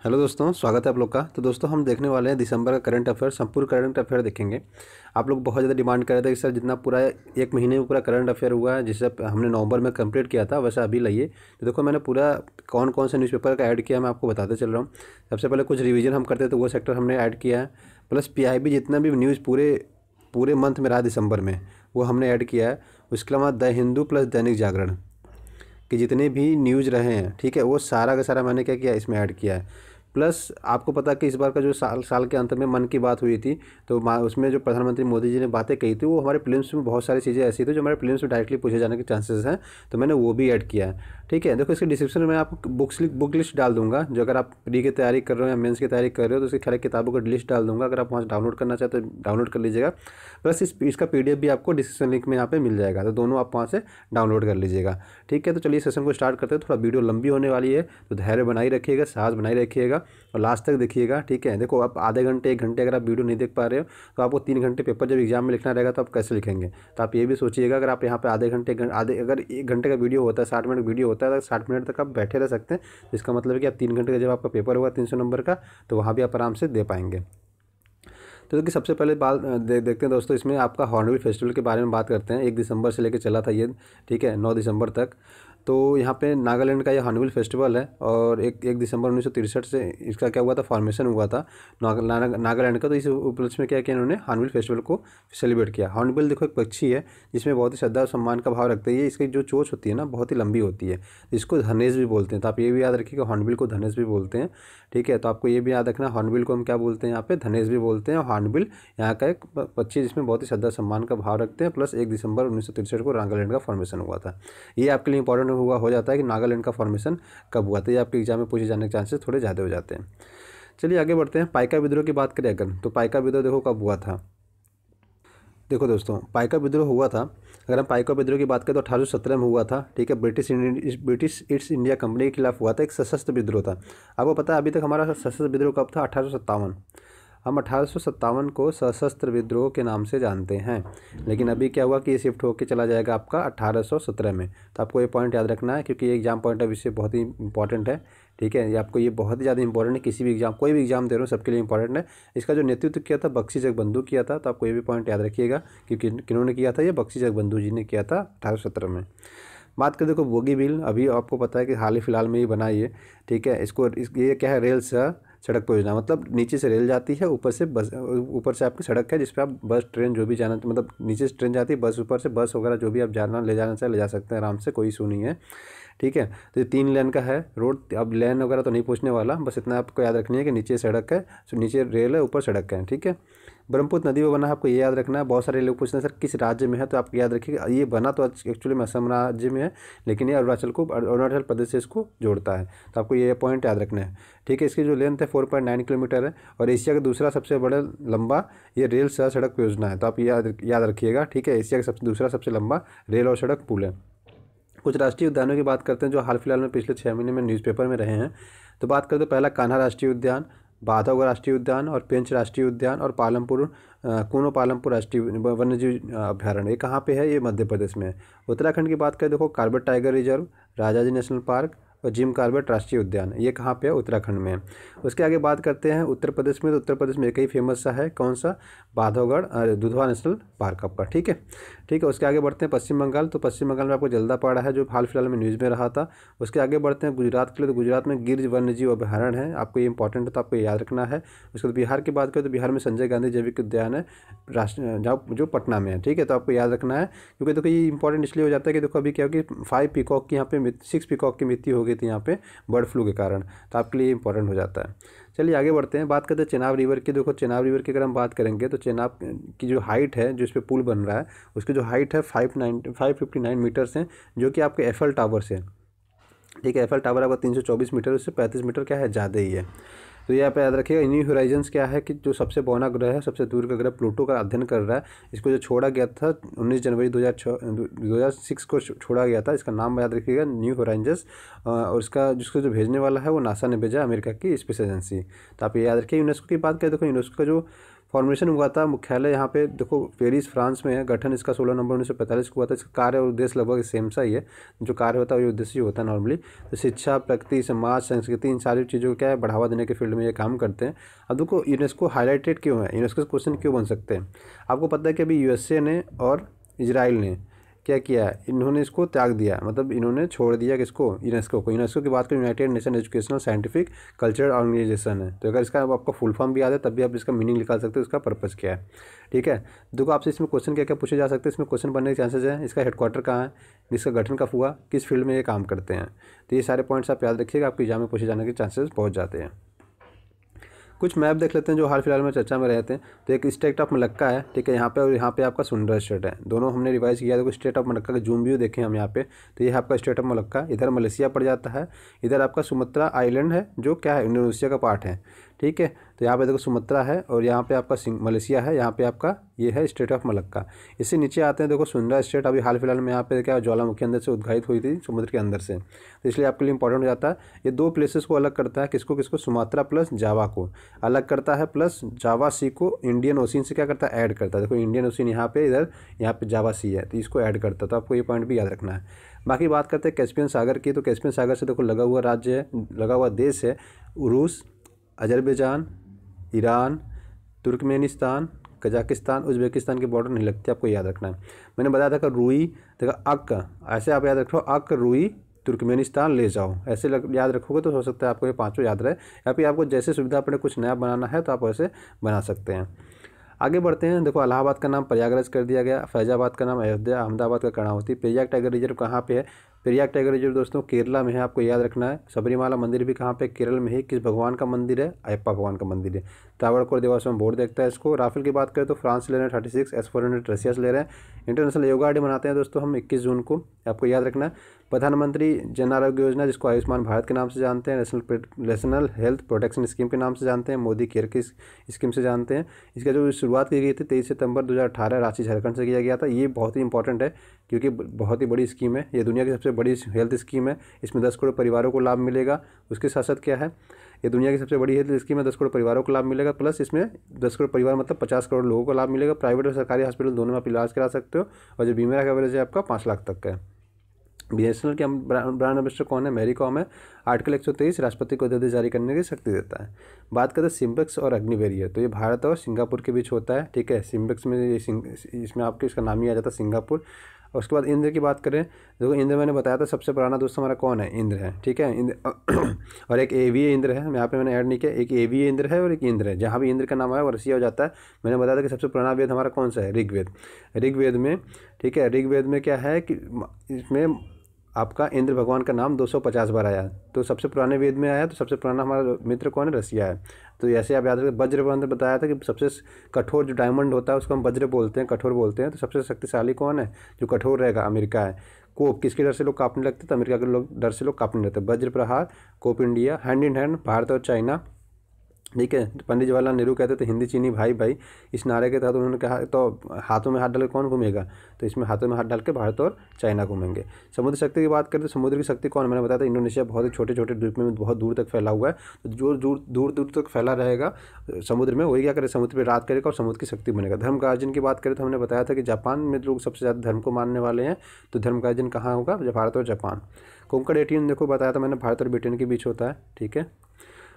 Hello दोस्तों, स्वागत है आप लोग का। तो दोस्तों हम देखने वाले हैं दिसंबर का करंट अफेयर, संपूर्ण करंट अफेयर देखेंगे। आप लोग बहुत ज़्यादा डिमांड कर रहे थे कि सर जितना पूरा एक महीने में पूरा करंट अफेयर हुआ है, जिसे हमने नवंबर में कंप्लीट किया था, वैसे अभी लाइए। तो देखो मैंने पूरा कौन कौन से न्यूज़पेपर का ऐड किया मैं आपको बताते चल रहा हूँ। सबसे पहले कुछ रिवीजन हम करते तो वो सेक्टर हमने ऐड किया है, प्लस PIB जितना भी न्यूज़ पूरे पूरे मंथ में रहा दिसंबर में, वो हमने ऐड किया है। उसके अलावा द हिंदू प्लस दैनिक जागरण कि जितने भी न्यूज़ रहे हैं, ठीक है, वो सारा का सारा मैंने क्या किया, इसमें ऐड किया है। प्लस आपको पता है कि इस बार का जो साल के अंत में मन की बात हुई थी, तो उसमें जो प्रधानमंत्री मोदी जी ने बातें कही थी, वो हमारे प्रीलिम्स में बहुत सारी चीज़ें ऐसी थी जो हमारे प्रीलिम्स में डायरेक्टली पूछे जाने के चांसेस हैं, तो मैंने वो भी ऐड किया है। ठीक है, देखो इसके डिस्क्रिप्शन में आपको बुक लिस्ट डाल दूंगा, जो अगर आप प्री की तैयारी कर रहे हो या मेंस की तैयारी कर रहे हो तो उसकी सारी किताबों का लिस्ट डाल दूंगा। अगर आप वहाँ से डाउनलोड करना चाहते हो तो डाउनलोड कर लीजिएगा। प्लस इसका PDF भी आपको डिस्क्रिप्शन लिंक में यहाँ पे मिल जाएगा, तो दोनों आप वहाँ से डाउनलोड कर लीजिएगा। ठीक है, तो चलिए सेशन को स्टार्ट करते हैं। थोड़ा वीडियो लंबी होने वाली है, तो धैर्य बनाई रखिएगा, साहस बनाई रखिएगा और लास्ट तक देखिएगा। ठीक है, देखो आप आधे घंटे 1 घंटे अगर आप वीडियो नहीं देख पा रहे हो तो आपको 3 घंटे पेपर जब एग्जाम में लिखना रहेगा तो आप कैसे लिखेंगे। तो आप ये भी सोचिएगा, अगर आप यहाँ पे आधे अगर 1 घंटे का वीडियो होता है, 60 मिनट वीडियो होता है, तो 60 मिनट तक आप बैठे रह सकते हैं। तो इसका मतलब है कि आप 3 घंटे का जब आपका पेपर होगा 300 नंबर का, तो वहाँ भी आप आराम से दे पाएंगे। तो देखिए सबसे पहले बात देखते हैं दोस्तों, इसमें आपका हॉर्नबिल फेस्टिवल के बारे में बात करते हैं। 1 दिसंबर से लेकर चला था ये, ठीक है, 9 दिसंबर तक। तो यहाँ पे नागालैंड का ये हॉर्नबिल फेस्टिवल है और 1 दिसंबर 1963 से इसका क्या हुआ था, फॉर्मेशन हुआ था नागालैंड का। तो इस उपलक्ष्य में क्या किया इन्होंने, हॉर्नबिल फेस्टिवल को सेलिब्रेट किया। हॉर्नबिल देखो एक पक्षी है जिसमें बहुत ही श्रद्धा और सम्मान का भाव रखते हैं। ये इसकी जो चोंच होती है ना, बहुत ही लंबी होती है, इसको धनेश भी बोलते हैं। तो आप ये भी याद रखिएगा, हॉर्नबिल को धनेश भी बोलते हैं। ठीक है, तो आपको ये भी याद रखना, हॉर्नबिल को हम क्या बोलते हैं, यहाँ पे धनेश भी बोलते हैं। हॉर्नबिल यहाँ का एक पक्षी जिसमें बहुत ही श्रद्धा सम्मान का भाव रखते हैं। प्लस 1 दिसंबर 1963 को नागालैंड का फॉर्मेशन हुआ था। ये आपके लिए इंपॉर्टेंट हो जाता है कि नागालैंड का फॉर्मेशन कब हुआ था। ये आपके एग्जाम में पूछे जाने के चांसेस थोड़े ज़्यादा हो जाते हैं। चलिए आगे बढ़ते हैं। पाइका विद्रोह की बात करें अगर, तो पाइका विद्रोह देखो कब हुआ था। देखो दोस्तों, पाइका विद्रोह हुआ था, अगर हम पाइका विद्रोह की बात करें तो 1817 में हुआ था। ठीक है, ब्रिटिश ईस्ट इंडिया कंपनी के खिलाफ हुआ था, एक सशस्त्र विद्रोह था। आपको पता है अभी तक हमारा सशस्त्र विद्रोह कब था, 1857। हम 1857 को सशस्त्र विद्रोह के नाम से जानते हैं, लेकिन अभी क्या हुआ कि ये शिफ्ट होकर चला जाएगा आपका 1817 में। तो आपको ये पॉइंट याद रखना है, क्योंकि ये एग्जाम पॉइंट ऑफ व्यू से बहुत ही इंपॉर्टेंट है। ठीक है, ये आपको ये बहुत ही ज़्यादा इंपॉर्टेंट है, किसी भी एग्जाम, कोई भी एग्जाम दे रहे हो सबके लिए इंपॉर्टेंट है। इसका जो नेतृत्व किया था बख्शी जगबंधु किया था, तो आपको ये भी पॉइंट याद रखिएगा कि किन्होंने किया था, ये बख्शी जगबंधु जी ने किया था 1817 में। बात करें देखो बोगीबिल, अभी आपको पता है कि हाल ही फिलहाल में ही बना ये। ठीक है, ये क्या है, रेल से सड़क परियोजना, मतलब नीचे से रेल जाती है, ऊपर से बस, ऊपर से आपकी सड़क है जिस पे आप बस ट्रेन जो भी जाना, मतलब नीचे से ट्रेन जाती है, बस ऊपर से बस वगैरह जो भी आप ले जाना चाहे ले जा सकते हैं आराम से, कोई इशू नहीं है। ठीक है, तो ये 3 लेन का है रोड। अब लेन वगैरह तो नहीं पूछने वाला, बस इतना आपको याद रखनी है कि नीचे सड़क है, नीचे रेल है, ऊपर सड़क है। ठीक है, ब्रह्मपुत्र नदी में बना है, आपको ये याद रखना है। बहुत सारे लोग पूछते हैं सर किस राज्य में है, तो आपको याद रखिएगा ये बना तो एक्चुअली में असम राज्य में है, लेकिन ये अरुणाचल प्रदेश से इसको जोड़ता है, तो आपको ये पॉइंट याद रखना है। ठीक है, इसकी जो लेंथ है 4.9 किलोमीटर है और एशिया का दूसरा सबसे बड़ा लंबा ये रेल सड़क परियोजना है, तो आप याद रखिएगा। ठीक है, एशिया का दूसरा सबसे लंबा रेल और सड़क पुल है। कुछ राष्ट्रीय उद्यानों की बात करते हैं जो हाल फिलहाल में पिछले 6 महीने में न्यूज़पेपर में रहे हैं। तो बात करते हैं पहला कान्हा राष्ट्रीय उद्यान, बांधवगढ़ राष्ट्रीय उद्यान और पेंच राष्ट्रीय उद्यान और कूनो पालमपुर राष्ट्रीय वन्यजीव अभ्यारण्य। ये कहाँ पे है, ये मध्य प्रदेश में है। उत्तराखंड की बात करें, देखो Corbett Tiger Reserve, Rajaji National Park और जिम कार्बेट राष्ट्रीय उद्यान, ये कहाँ पे है, उत्तराखंड में है। उसके आगे बात करते हैं उत्तर प्रदेश में, तो उत्तर प्रदेश में एक ही फेमस सा है, कौन सा, बांधवगढ़ दुधवा नेशनल पार्क आपका। ठीक है, ठीक है, उसके आगे बढ़ते हैं पश्चिम बंगाल, तो पश्चिम बंगाल में आपको जल्दापाड़ा है जो हाल फिलहाल में न्यूज़ में रहा था। उसके आगे बढ़ते हैं गुजरात के लिए, तो गुजरात में गिर वन्यजीव अभ्यारण्य है, आपको ये इंपॉर्टेंट है तो आपको याद रखना है। उसके बाद बिहार की बात करें तो बिहार में संजय गांधी जैविक उद्यान है, जो पटना में है। ठीक है, तो आपको याद रखना है, क्योंकि देखो ये इंपॉर्टेंट इसलिए हो जाता है कि देखो अभी क्या हो कि 5 पीकॉक की यहाँ पे 6 पीकॉक की मृत्यु हो गई थी यहाँ पे बर्ड फ्लू के कारण, तो आपके लिए इंपॉर्टेंट हो जाता है। चलिए आगे बढ़ते हैं, बात करते हैं चेनाब रिवर की। देखो चेनाब रिवर की अगर हम बात करेंगे तो चेनाब की जो हाइट है, जो इस पर पुल बन रहा है, उसकी जो हाइट है 559 मीटर्स हैं, जो कि आपके एफएल टावर से। ठीक है, एफएल टावर आपका 324 मीटर, उससे 35 मीटर क्या है, ज़्यादा ही है। तो ये आप याद रखिएगा। न्यू होराइजन्स क्या है कि जो सबसे बौना ग्रह है, सबसे दूर का ग्रह प्लूटो का अध्ययन कर रहा है। इसको जो छोड़ा गया था 19 जनवरी 2006 को छोड़ा गया था। इसका नाम याद रखिएगा, न्यू होराइजन्स। और जिसको जो भेजने वाला है वो नासा ने भेजा, अमेरिका की स्पेस एजेंसी। तो आप ये याद रखिए। यूनेस्को की बात करें, देखो यूनेस्को का जो फॉर्मेशन हुआ था, मुख्यालय यहाँ पे देखो पेरिस फ्रांस में है। गठन इसका 16 नवंबर 1945 को हुआ था। इसका कार्य और उद्देश्य लगभग सेम सा ही है, जो कार्य होता है वही उद्देश्य होता है नॉर्मली। तो शिक्षा, प्रगति, समाज, संस्कृति, इन सारी चीज़ों को क्या है बढ़ावा देने के फील्ड में ये काम करते हैं। अब देखो यूनेस्को हाईलाइटेड क्यों है, यूनेस्को से क्वेश्चन क्यों बन सकते हैं। आपको पता है कि अभी यूएसए ने और इजराइल ने क्या किया है, इन्होंने इसको त्याग दिया, मतलब इन्होंने छोड़ दिया किसको, यूनेस्को को। यूनेस्को की बात करें United Nation Educational Scientific Cultural Organization है। तो अगर इसका आपका फुल फॉर्म भी याद है तब भी आप इसका मीनिंग निकाल सकते हो, इसका पर्पस क्या है। ठीक है, देखो आपसे इसमें क्वेश्चन क्या क्या पूछे जा सकते हैं। इसमें क्वेश्चन बनने के चांसेस हैं, इसका हेडक्वार्टर कहाँ है, इसका गठन कब हुआ, किस फील्ड में ये काम करते हैं। तो ये सारे पॉइंट्स आप याद रखिएगा, आपके एग्जाम में पूछे जाने के चांसेस पहुँच जाते हैं। कुछ मैप देख लेते हैं जो हाल फिलहाल में चर्चा में रहते हैं। तो एक स्टेट ऑफ मलक्का है, ठीक है, यहाँ पे, और यहाँ पे आपका सुंदर स्टेट है। दोनों हमने रिवाइज किया। देखो स्टेट ऑफ मलक्का का जूम व्यू देखें हम यहाँ पे, तो ये है आपका स्टेट ऑफ मलक्का। इधर मलेशिया पड़ जाता है, इधर आपका सुमात्रा आइलैंड है जो क्या है इंडोनेशिया का पार्ट है। ठीक है, तो यहाँ पे देखो सुमात्रा है और यहाँ पे आपका मलेशिया है, यहाँ पे आपका ये है स्टेट ऑफ मलक्का। इससे नीचे आते हैं देखो सुंदर स्टेट, अभी हाल फिलहाल में यहाँ पे क्या ज्वालामुखी अंदर से उद्घाटित हुई थी समुद्र के अंदर से, तो इसलिए आपके लिए इंपॉर्टेंट हो जाता है। ये दो प्लेसेस को अलग करता है, किसको किसको, सुमात्रा प्लस जावा को अलग करता है, प्लस जावा सी को इंडियन ओशियन से क्या करता है, ऐड करता है। देखो इंडियन ओशियन यहाँ पे, इधर यहाँ पे जावा सी है, तो इसको ऐड करता है। तो आपको ये पॉइंट भी याद रखना है। बाकी बात करते हैं कैस्पियन सागर की। तो कैस्पियन सागर से देखो लगा हुआ राज्य है, लगा हुआ देश है रूस, Azerbaijan, Iran, Turkmenistan, Kazakhstan, Uzbekistan के बॉर्डर नहीं लगते, आपको याद रखना है। मैंने बताया था कि रुई, देखो अक, ऐसे आप याद रखो, अक रुई तुर्कमेनिस्तान ले जाओ, ऐसे याद रखोगे तो हो सकता है आपको ये पांचों याद रहे, या फिर आपको जैसे सुविधा पड़े कुछ नया बनाना है तो आप वैसे बना सकते हैं। आगे बढ़ते हैं। देखो इलाहाबाद का नाम प्रयागराज कर दिया गया, फैजाबाद का नाम अयोध्या, अहमदाबाद का कर्णावती। पेरियार टाइगर रिजर्व कहाँ पे है, पेरियार टाइगर रिजर्व दोस्तों केरला में है, आपको याद रखना है। सबरीमाला मंदिर भी कहाँ पे, केरल में ही। किस भगवान का मंदिर है, अयप्पा भगवान का मंदिर है। त्रावणकोर देवास्वम बोर्ड देखता है इसको। राफेल की बात करें तो फ्रांस ले रहे हैं 36, S-400 रशिया से ले रहे हैं। इंटरनेशनल योगा डे मनाते हैं दोस्तों हम 21 जून को, आपको याद रखना है। प्रधानमंत्री जन आरोग्य योजना, जिसको आयुष्मान भारत के नाम से जानते हैं, नेशनल हेल्थ प्रोटेक्शन स्कीम के नाम से जानते हैं, मोदी केयर की स्कीम से जानते हैं। इसका जो शुरुआत की गई थी 23 सितंबर 2018 रांची झारखंड से किया गया था। ये बहुत ही इंपॉर्टेंट है क्योंकि बहुत ही बड़ी स्कीम है, ये दुनिया की सबसे बड़ी हेल्थ स्कीम है। इसमें 10 करोड़ परिवारों को लाभ मिलेगा। उसके साथ साथ क्या है, ये दुनिया की सबसे बड़ी हेल्थ स्कीम है, 10 करोड़ परिवारों को लाभ मिलेगा, प्लस इसमें 10 करोड़ परिवार मतलब 50 करोड़ लोगों को लाभ मिलेगा। प्राइवेट और सरकारी हॉस्पिटल दोनों में आप इलाज करा सकते हो, और जो बीमा का कवरेज है आपका 5 लाख तक का है। BSNL के ब्रांड एम्बेसडर कौन है, मैरी कॉम है। आर्टिकल 123 राष्ट्रपति को अध्यादेश जारी करने की शक्ति देता है। बात करते हैं सिम्बेक्स और अग्निवेरियर, तो ये भारत और सिंगापुर के बीच होता है। ठीक है, सिम्बेक्स में इसमें आपके इसका नाम ही आ जाता है सिंगापुर। और उसके बाद इंद्र की बात करें, देखो इंद्र मैंने बताया था सबसे पुराना दोस्त हमारा कौन है, इंद्र है। ठीक है, इंद्र और एक एवीय इंद्र है, यहाँ पे मैंने ऐड नहीं किया, एक एवीय इंद्र है और एक इंद्र है। जहाँ भी इंद्र का नाम आया वो रसिया हो जाता है। मैंने बताया था कि सबसे पुराना वेद हमारा कौन सा है, ऋग्वेद। ऋग्वेद में, ठीक है, ऋग्वेद में क्या है कि इसमें आपका इंद्र भगवान का नाम 250 बार आया। तो सबसे पुराने वेद में आया, तो सबसे पुराना हमारा मित्र कौन है, रसिया है। तो ऐसे आप याद रखें। वज्र अंदर बताया था कि सबसे कठोर जो डायमंड होता है उसको हम वज्र बोलते हैं, कठोर बोलते हैं। तो सबसे शक्तिशाली कौन है जो कठोर रहेगा, अमेरिका है। कोप किसके डर से लोग कांपने लगते, तो अमेरिका के लोग डर से लोग कांपने लगते। वज्र प्रहार, Cope India, hand in hand Bharat और चाइना। ठीक है, पंडित जवाहरलाल नेहरू कहते थे हिंदी चीनी भाई भाई। इस नारे के तहत उन्होंने कहा तो हाथों में हाथ डाल के कौन घूमेगा, तो इसमें हाथों में हाथ डाल के भारत और चाइना घूमेंगे। समुद्र शक्ति की बात करें तो समुद्र की शक्ति कौन, मैंने बताया था इंडोनेशिया बहुत ही छोटे छोटे द्वीप में बहुत दूर तक फैला हुआ है। तो जो दूर दूर तक फैला रहेगा समुद्र में, वही क्या करे, समुद्र पर राज करेगा और समुद्र की शक्ति बनेगा। धर्म का आयोजन की बात करें तो हमने बताया था कि जापान में लोग सबसे ज़्यादा धर्म को मानने वाले हैं। तो धर्म का आयोजन कहाँ होगा, भारत और जापान। कोंकण 18 देखो बताया था मैंने, भारत और ब्रिटेन के बीच होता है। ठीक है,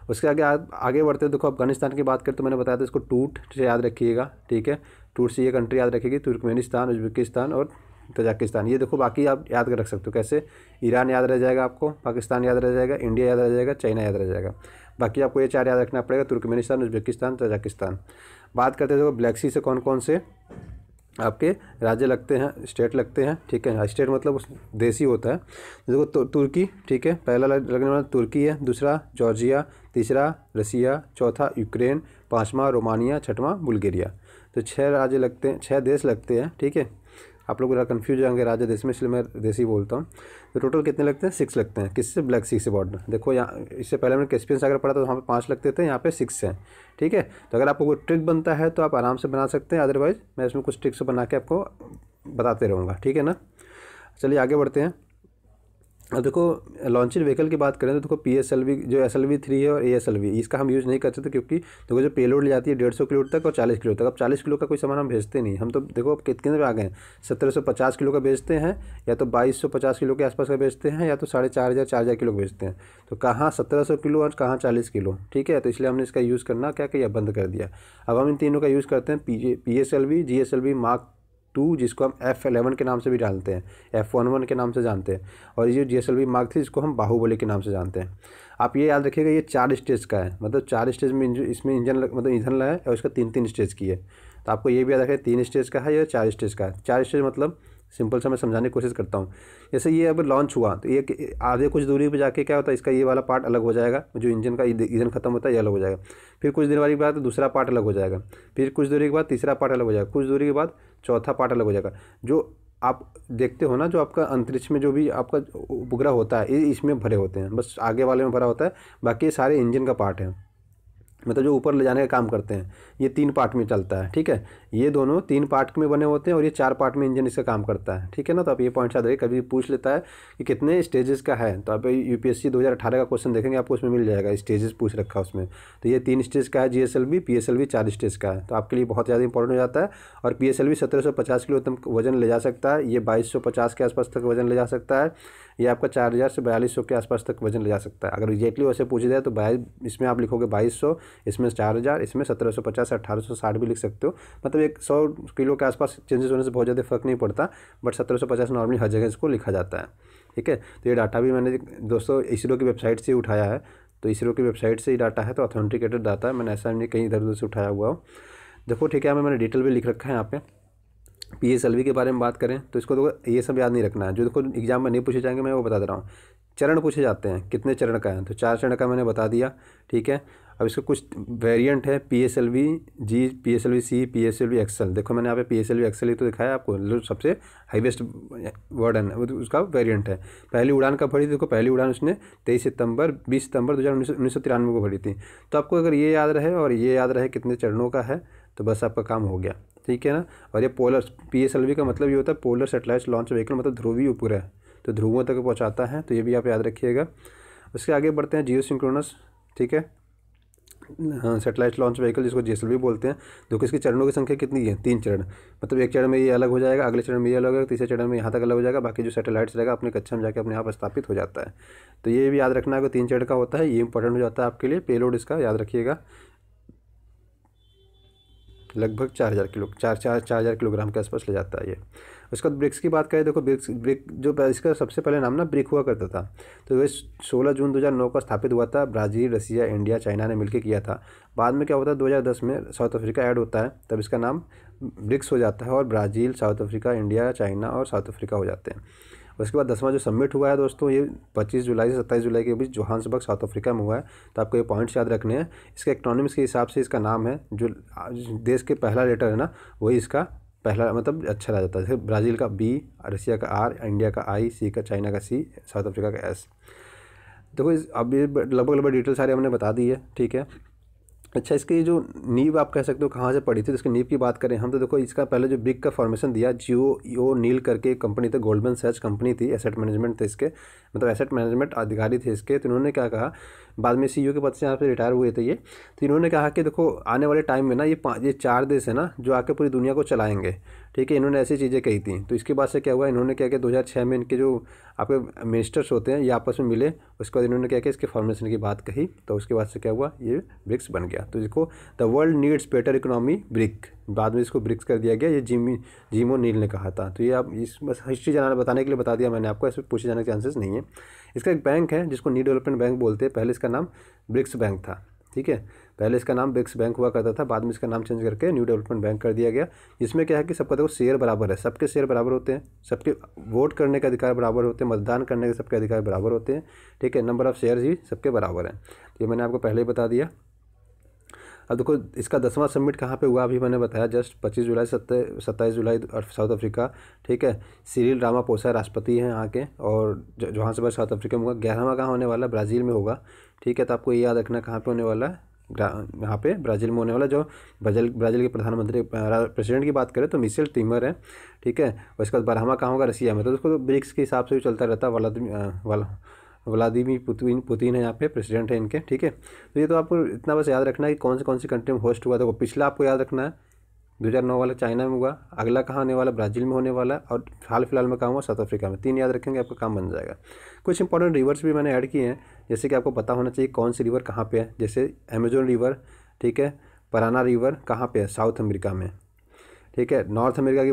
उसके आगे बढ़ते हैं। देखो अफगानिस्तान की बात करें तो मैंने बताया था इसको टूट से याद रखिएगा। ठीक है, टूट से ये कंट्री याद रखिएगी, तुर्कमेनिस्तान, उज्बेकिस्तान और तजाकिस्तान। ये देखो बाकी आप याद कर रख सकते हो कैसे, ईरान याद रह जाएगा आपको, पाकिस्तान याद रह जाएगा, इंडिया याद रह जाएगा, चाइना याद रह जाएगा। बाकी आपको ये 4 याद रखना पड़ेगा, तुर्कमेनिस्तान, उज्बेकिस्तान, तजाकिस्तान। बात करते हैं देखो ब्लैक सी से कौन कौन से आपके राज्य लगते हैं, स्टेट लगते हैं। ठीक है, स्टेट मतलब देशी होता है। देखो तुर्की, ठीक है, पहला लगने वाला तुर्की है, दूसरा जॉर्जिया, तीसरा रसिया, चौथा यूक्रेन, पांचवा रोमानिया, छठवां बुल्गारिया। तो 6 राज्य लगते हैं, 6 देश लगते हैं। ठीक है, आप लोग कंफ्यूज हो जाएंगे राज्य देश में, इसलिए मैं देशी बोलता हूँ। तो टोटल कितने लगते हैं, 6 लगते हैं। किससे, ब्लैक सी से बॉर्डर। देखो यहाँ इससे पहले मैंने कैस्पियन सागर पढ़ा था तो वहाँ पे 5 लगते थे, यहाँ पे 6 हैं। ठीक है, तो अगर आपको कोई ट्रिक बनता है तो आप आराम से बना सकते हैं, अदरवाइज मैं इसमें कुछ ट्रिक्स बना के आपको बताते रहूँगा। ठीक है ना, चलिए आगे बढ़ते हैं। अब देखो लॉन्चर व्हीकल की बात करें तो देखो PSLV जो SLV3 है और ASLV इसका हम यूज़ नहीं कर सकते, क्योंकि देखो जो पेलोड ले जाती है 150 किलो तक और 40 किलो तक। अब 40 किलो का कोई सामान हम भेजते नहीं, हम तो देखो अब कितने पे आ गए हैं, 1750 किलो का भेजते हैं, या तो 2250 किलो के आसपास का भेजते हैं, या तो 4500 4000 किलो भेजते हैं। तो कहाँ 1700 किलो और कहाँ 40 किलो, ठीक है। तो इसलिए हमने इसका यूज़ करना क्या किया, बंद कर दिया। अब हम इन तीनों का यूज़ करते हैं, PSLV GSLV Mark 2, जिसको हम F11 के नाम से भी जानते हैं, F11 के नाम से जानते हैं, और ये जो GSLV Mark 3 जिसको हम बाहुबली के नाम से जानते हैं। आप ये याद रखिएगा ये 4 स्टेज का है, मतलब 4 स्टेज में इसमें इंजन मतलब ईंधन है, और इसका 3-3 स्टेज की है। तो आपको ये भी याद रखें 3 स्टेज का है या 4 स्टेज का है। 4 स्टेज मतलब सिंपल सा मैं समझाने की कोशिश करता हूँ। जैसे ये अब लॉन्च हुआ तो ये आगे कुछ दूरी पे जाके क्या होता है, इसका ये वाला पार्ट अलग हो जाएगा, जो इंजन का ईंधन खत्म होता है ये अलग हो जाएगा। फिर कुछ देर बाद दूसरा पार्ट अलग हो जाएगा, फिर कुछ दूरी के बाद तीसरा पार्ट अलग हो जाएगा, कुछ दूरी के बाद चौथा पार्ट अलग हो जाएगा। जो आप देखते हो ना, जो आपका अंतरिक्ष में जो भी आपका उपग्रह होता है ये इसमें भरे होते हैं, बस आगे वाले में भरा होता है, बाकी ये सारे इंजन का पार्ट है, मतलब जो ऊपर ले जाने का काम करते हैं। ये 3 पार्ट में चलता है, ठीक है। ये दोनों 3 पार्ट में बने होते हैं और ये 4 पार्ट में इंजन इसका काम करता है, ठीक है ना। तो आप ये पॉइंट याद रखिए, कभी पूछ लेता है कि कितने स्टेजेस का है, तो आप UPSC 2018 का क्वेश्चन देखेंगे आपको उसमें मिल जाएगा, स्टेजेस पूछ रखा है उसमें। तो ये 3 स्टेज का है GSLV, PSLV 4 स्टेज का है, तो आपके लिए बहुत ज़्यादा इंपॉर्टेंट हो जाता है। और PSLV 1750 किलो तक वजन ले जा सकता है, ये 2250 के आसपास तक वजन ले जा सकता है, ये आपका 4000 से 4200 के आसपास तक वजन ले जा सकता है। अगर एग्जैक्टली वैसे पूछा जाए तो इसमें आप लिखोगे 2200, इसमें 4000, इसमें 1750 1860 भी लिख सकते हो। मतलब एक 100 किलो के आसपास चेंजेस होने से बहुत ज़्यादा फर्क नहीं पड़ता, बट 1750 नॉर्मली हर जगह इसको लिखा जाता है, ठीक है। तो ये डाटा भी मैंने दोस्तों इसरो की वेबसाइट से उठाया है, तो इसरो की वेबसाइट से ही डाटा है, तो ऑथेंटिकेटेड डाटा है, मैंने ऐसा नहीं कहीं इधर उधर से उठाया हुआ हो। देखो ठीक है, मैंने डिटेल भी लिख रखा है यहाँ पे। PSLV के बारे में बात करें तो इसको देखो ये सब याद नहीं रखना है, जो देखो एग्जाम में नहीं पूछे जाएंगे मैं वो बता दे रहा हूँ। चरण पूछे जाते हैं, कितने चरण का है, तो 4 चरण का मैंने बता दिया, ठीक है। अब इसका कुछ वेरिएंट है, PSLV G, PSLV C, PSLV XL। देखो मैंने यहाँ पे PSLV XL ही तो दिखाया आपको, जो सबसे हाईवेस्ट वर्जन है उसका वेरिएंट है। पहली उड़ान कब भरी थी, देखो पहली उड़ान उसने 20 सितंबर 1993 को भरी थी। तो आपको अगर ये याद रहे और ये याद रहे कितने चरणों का है, तो बस आपका काम हो गया, ठीक है ना। और ये पोलर PSLV का मतलब ये होता है पोलर सैटेलाइट लॉन्च व्हीकल, मतलब ध्रुवीय उपग्रह, तो ध्रुवों तक पहुंचाता है, तो ये भी आप याद रखिएगा। उसके आगे बढ़ते हैं जियो सिंक्रोनस, ठीक है, सैटेलाइट लॉन्च व्हीकल जिसको GSLV बोलते हैं। देखो इसकी चरणों की संख्या कितनी है, 3 चरण, मतलब एक चरण में ये अलग हो जाएगा, अगले चरण में ये अलग हो जाएगा, तीसरे चरण में यहाँ तक अलग हो जाएगा, बाकी जो सैटेलाइट्स रहेगा अपने कक्षा में जाकर अपने आप स्थापित हो जाता है। तो ये भी याद रखना है कि 3 चरण का होता है, ये इंपॉर्टेंट हो जाता है आपके लिए। पेलोड इसका याद रखिएगा लगभग 4000 किलो 4000 किलोग्राम के आसपास ले जाता है ये। उसके बाद ब्रिक्स की बात करें, देखो ब्रिक जो इसका सबसे पहले नाम ना ब्रिक हुआ करता था, तो वह 16 जून 2009 को स्थापित हुआ था। ब्राज़ील, रसिया, इंडिया, चाइना ने मिलकर किया था। बाद में क्या होता है 2010 में साउथ अफ्रीका ऐड होता है, तब इसका नाम ब्रिक्स हो जाता है, और Brazil, south Africa, India, China और साउथ अफ्रीका हो जाते हैं। उसके बाद 10वां जो समिट हुआ है दोस्तों, ये 25 जुलाई से 27 जुलाई के बीच जोहान्सबर्ग साउथ अफ्रीका में हुआ है। तो आपको ये पॉइंट्स याद रखने हैं। इसके इकोनॉमिक्स के हिसाब से इसका नाम है, जो देश के पहला लेटर है ना वही इसका पहला मतलब अच्छा रह जाता है। जैसे ब्राज़ील का B, रसिया का R, इंडिया का I, C का चाइना का C, साउथ अफ्रीका का S। देखो अब ये लगभग डिटेल सारे हमने बता दी है, ठीक है। अच्छा, इसकी जो नींव आप कह सकते हो कहाँ से पड़ी थी, तो इसकी नींव की बात करें हम तो देखो इसका पहले जो ब्रिक का फॉर्मेशन दिया, जियो नील करके एक कंपनी थी, गोल्डमैन सैच कंपनी थी, एसेट मैनेजमेंट थे इसके, मतलब एसेट मैनेजमेंट अधिकारी थे इसके। तो इन्होंने क्या कहा, बाद में CEO के पद से यहाँ पे रिटायर हुए थे ये। तो इन्होंने कहा कि देखो आने वाले टाइम में ना ये 4 देश है ना जो आके पूरी दुनिया को चलाएंगे, ठीक है। इन्होंने ऐसी चीज़ें कही थी। तो इसके बाद से क्या हुआ, इन्होंने क्या किया 2006 में इनके जो आपके मिनिस्टर्स होते हैं ये आपस में मिले, उसके बाद इन्होंने क्या किया इसके फॉर्मेशन की बात कही, तो उसके बाद से क्या हुआ ये ब्रिक्स बन गया। तो इसको the world needs better economy brick, बाद में इसको ब्रिक्स कर दिया गया, ये जिमो नील ने कहा था। तो ये आप इस बस हिस्ट्री बताने के लिए बता दिया मैंने आपको, ऐसे पूछे जाने के चांसेस नहीं है। इसका एक बैंक है जिसको न्यू डेवलपमेंट बैंक बोलते हैं, पहले इसका नाम ब्रिक्स बैंक था, ठीक है। पहले इसका नाम ब्रिक्स बैंक हुआ करता था, बाद में इसका नाम चेंज करके न्यू डेवलपमेंट बैंक कर दिया गया। जिसमें क्या है कि सबका देखो शेयर बराबर है, सबके शेयर बराबर होते हैं, सबके वोट करने के अधिकार बराबर होते हैं, मतदान करने के सबके अधिकार बराबर होते हैं, ठीक है। नंबर ऑफ शेयर्स भी सबके बराबर हैं, तो ये मैंने आपको पहले ही बता दिया। अब देखो इसका 10वां समिट कहाँ पे हुआ, अभी मैंने बताया जस्ट 25 जुलाई 27 जुलाई साउथ अफ्रीका, ठीक है। सिरिल रामापोसा राष्ट्रपति हैं यहाँ के, और जोहान्सबर्ग साउथ अफ्रीका में होगा। 11वां कहाँ होने वाला, ब्राज़ील में होगा, ठीक है। तो आपको ये याद रखना कहाँ पे होने वाला है, यहाँ पे ब्राज़ील में होने वाला, जो ब्राज़ील के प्रधानमंत्री प्रेसिडेंट की बात करें तो मिशेल टीमर है, ठीक है। और इसके बाद 12वां कहाँ होगा, रसिया में। तो उसको ब्रिक्स के हिसाब से भी चलता रहता है। व्लादिमीर पुतिन है यहाँ पे, प्रेसिडेंट है इनके, ठीक है। तो ये तो आपको इतना बस याद रखना है कि कौन सी कंट्री में होस्ट हुआ था। पिछला आपको याद रखना है 2009 वाला चाइना में हुआ, अगला कहाँ होने वाला, ब्राज़ील में होने वाला, और हाल फिलहाल में कहाँ हुआ, साउथ अफ्रीका में। 3 याद रखेंगे आपका काम बन जाएगा। कुछ इंपॉर्टेंट रिवर्स भी मैंने ऐड किए हैं, जैसे कि आपको पता होना चाहिए कौन सी रिवर कहाँ पे है। जैसे अमेजोन रिवर, ठीक है, पराना रिवर कहाँ पे है, साउथ अमेरिका में, ठीक है। नॉर्थ अमेरिका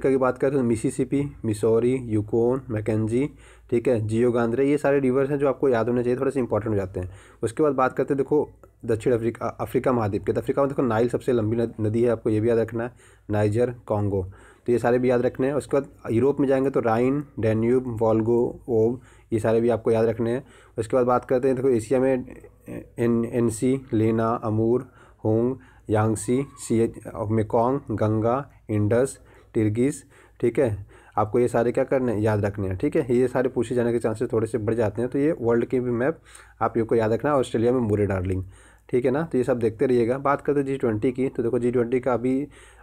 की बात करें तो मिसिसिपी, मिसौरी, यूकोन, मैकेंजी, ठीक है, जियो गांद्रे, ये सारे रिवर्स हैं जो आपको याद होने चाहिए, थोड़े से इंपॉर्टेंट हो जाते हैं। उसके बाद बात करते हैं देखो दक्षिण अफ्रीका महाद्वीप के। तो अफ्रीका में देखो नाइल सबसे लंबी नदी है, आपको ये भी याद रखना है, नाइजर, कॉन्गो, तो ये सारे भी याद रखने हैं। उसके बाद यूरोप में जाएंगे तो राइन, डैन्यूब, वोल्गो, ओब, ये सारे भी आपको याद रखने हैं। उसके बाद बात करते हैं देखो एशिया में Yenisei, Lena, Amur, Hwang, Yangtze, Mekong, Ganga, Indus, Tigris, ठीक है। आपको ये सारे क्या करने हैं, याद रखने हैं, ठीक है। ये सारे पूछे जाने के चांसेस थोड़े से बढ़ जाते हैं। तो ये वर्ल्ड की भी मैप आप ये को याद रखना है। ऑस्ट्रेलिया में मुरे डार्लिंग, ठीक है ना। तो ये सब देखते रहिएगा। बात करते हैं G20 की, तो देखो G20 का अभी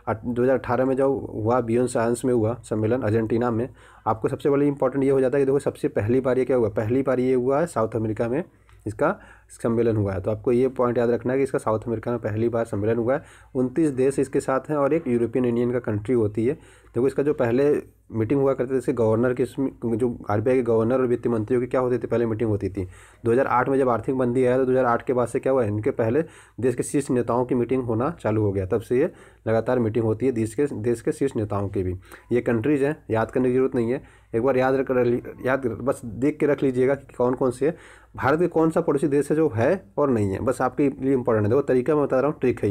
2018 में जो हुआ बियोंस आयंस में हुआ सम्मेलन अर्जेंटीना में। आपको सबसे बड़ी इंपॉर्टेंट ये हो जाता है कि देखो सबसे पहली बार ये क्या हुआ, पहली बार ये हुआ है साउथ अमेरिका में इसका सम्मेलन हुआ है। तो आपको ये पॉइंट याद रखना है कि इसका साउथ अमेरिका में पहली बार सम्मेलन हुआ है। 29 देश इसके साथ हैं और एक यूरोपियन यूनियन का कंट्री होती है। देखो इसका जो पहले मीटिंग हुआ करते थे, जैसे गवर्नर की, जो RBI के गवर्नर और वित्त मंत्रियों की क्या होती थी, पहले मीटिंग होती थी। 2008 में जब आर्थिक मंदी आया तो 2008 के बाद से क्या हुआ, इनके पहले देश के शीर्ष नेताओं की मीटिंग होना चालू हो गया। तब से ये लगातार मीटिंग होती है देश के शीर्ष नेताओं की भी। ये कंट्रीज़ हैं, याद करने की जरूरत नहीं है, एक बार याद बस देख के रख लीजिएगा कि कौन कौन से है। भारत के कौन सा पड़ोसी देश है जो है और नहीं है, बस आपके लिए इंपॉर्टेंट है। देखो तरीका मैं बता रहा हूँ, ट्रिक है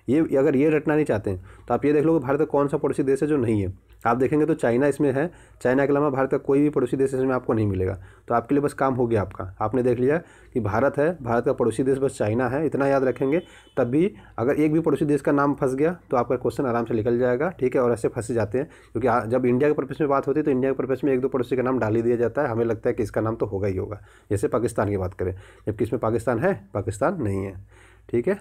ये अगर ये रटना नहीं चाहते हैं तो आप ये देख लो कि भारत का कौन सा पड़ोसी देश है जो नहीं है। आप देखेंगे तो चाइना इसमें है, चाइना के अलावा भारत का कोई भी पड़ोसी देश इसमें आपको नहीं मिलेगा। तो आपके लिए बस काम हो गया आपका, आपने देख लिया कि भारत है, भारत का पड़ोसी देश बस चाइना है, इतना याद रखेंगे। तब भी अगर एक भी पड़ोसी देश का नाम फंस गया तो आपका क्वेश्चन आराम से निकल जाएगा, ठीक है। और ऐसे फंस जाते हैं क्योंकि जब इंडिया के पर्पस में बात होती है तो इंडिया के पर्पस में 1-2 पड़ोसी का नाम डाल ही दिया जाता है। हमें लगता है कि इसका नाम तो होगा ही होगा। जैसे पाकिस्तान की बात करें, जबकि इसमें पाकिस्तान है, पाकिस्तान नहीं है, ठीक है।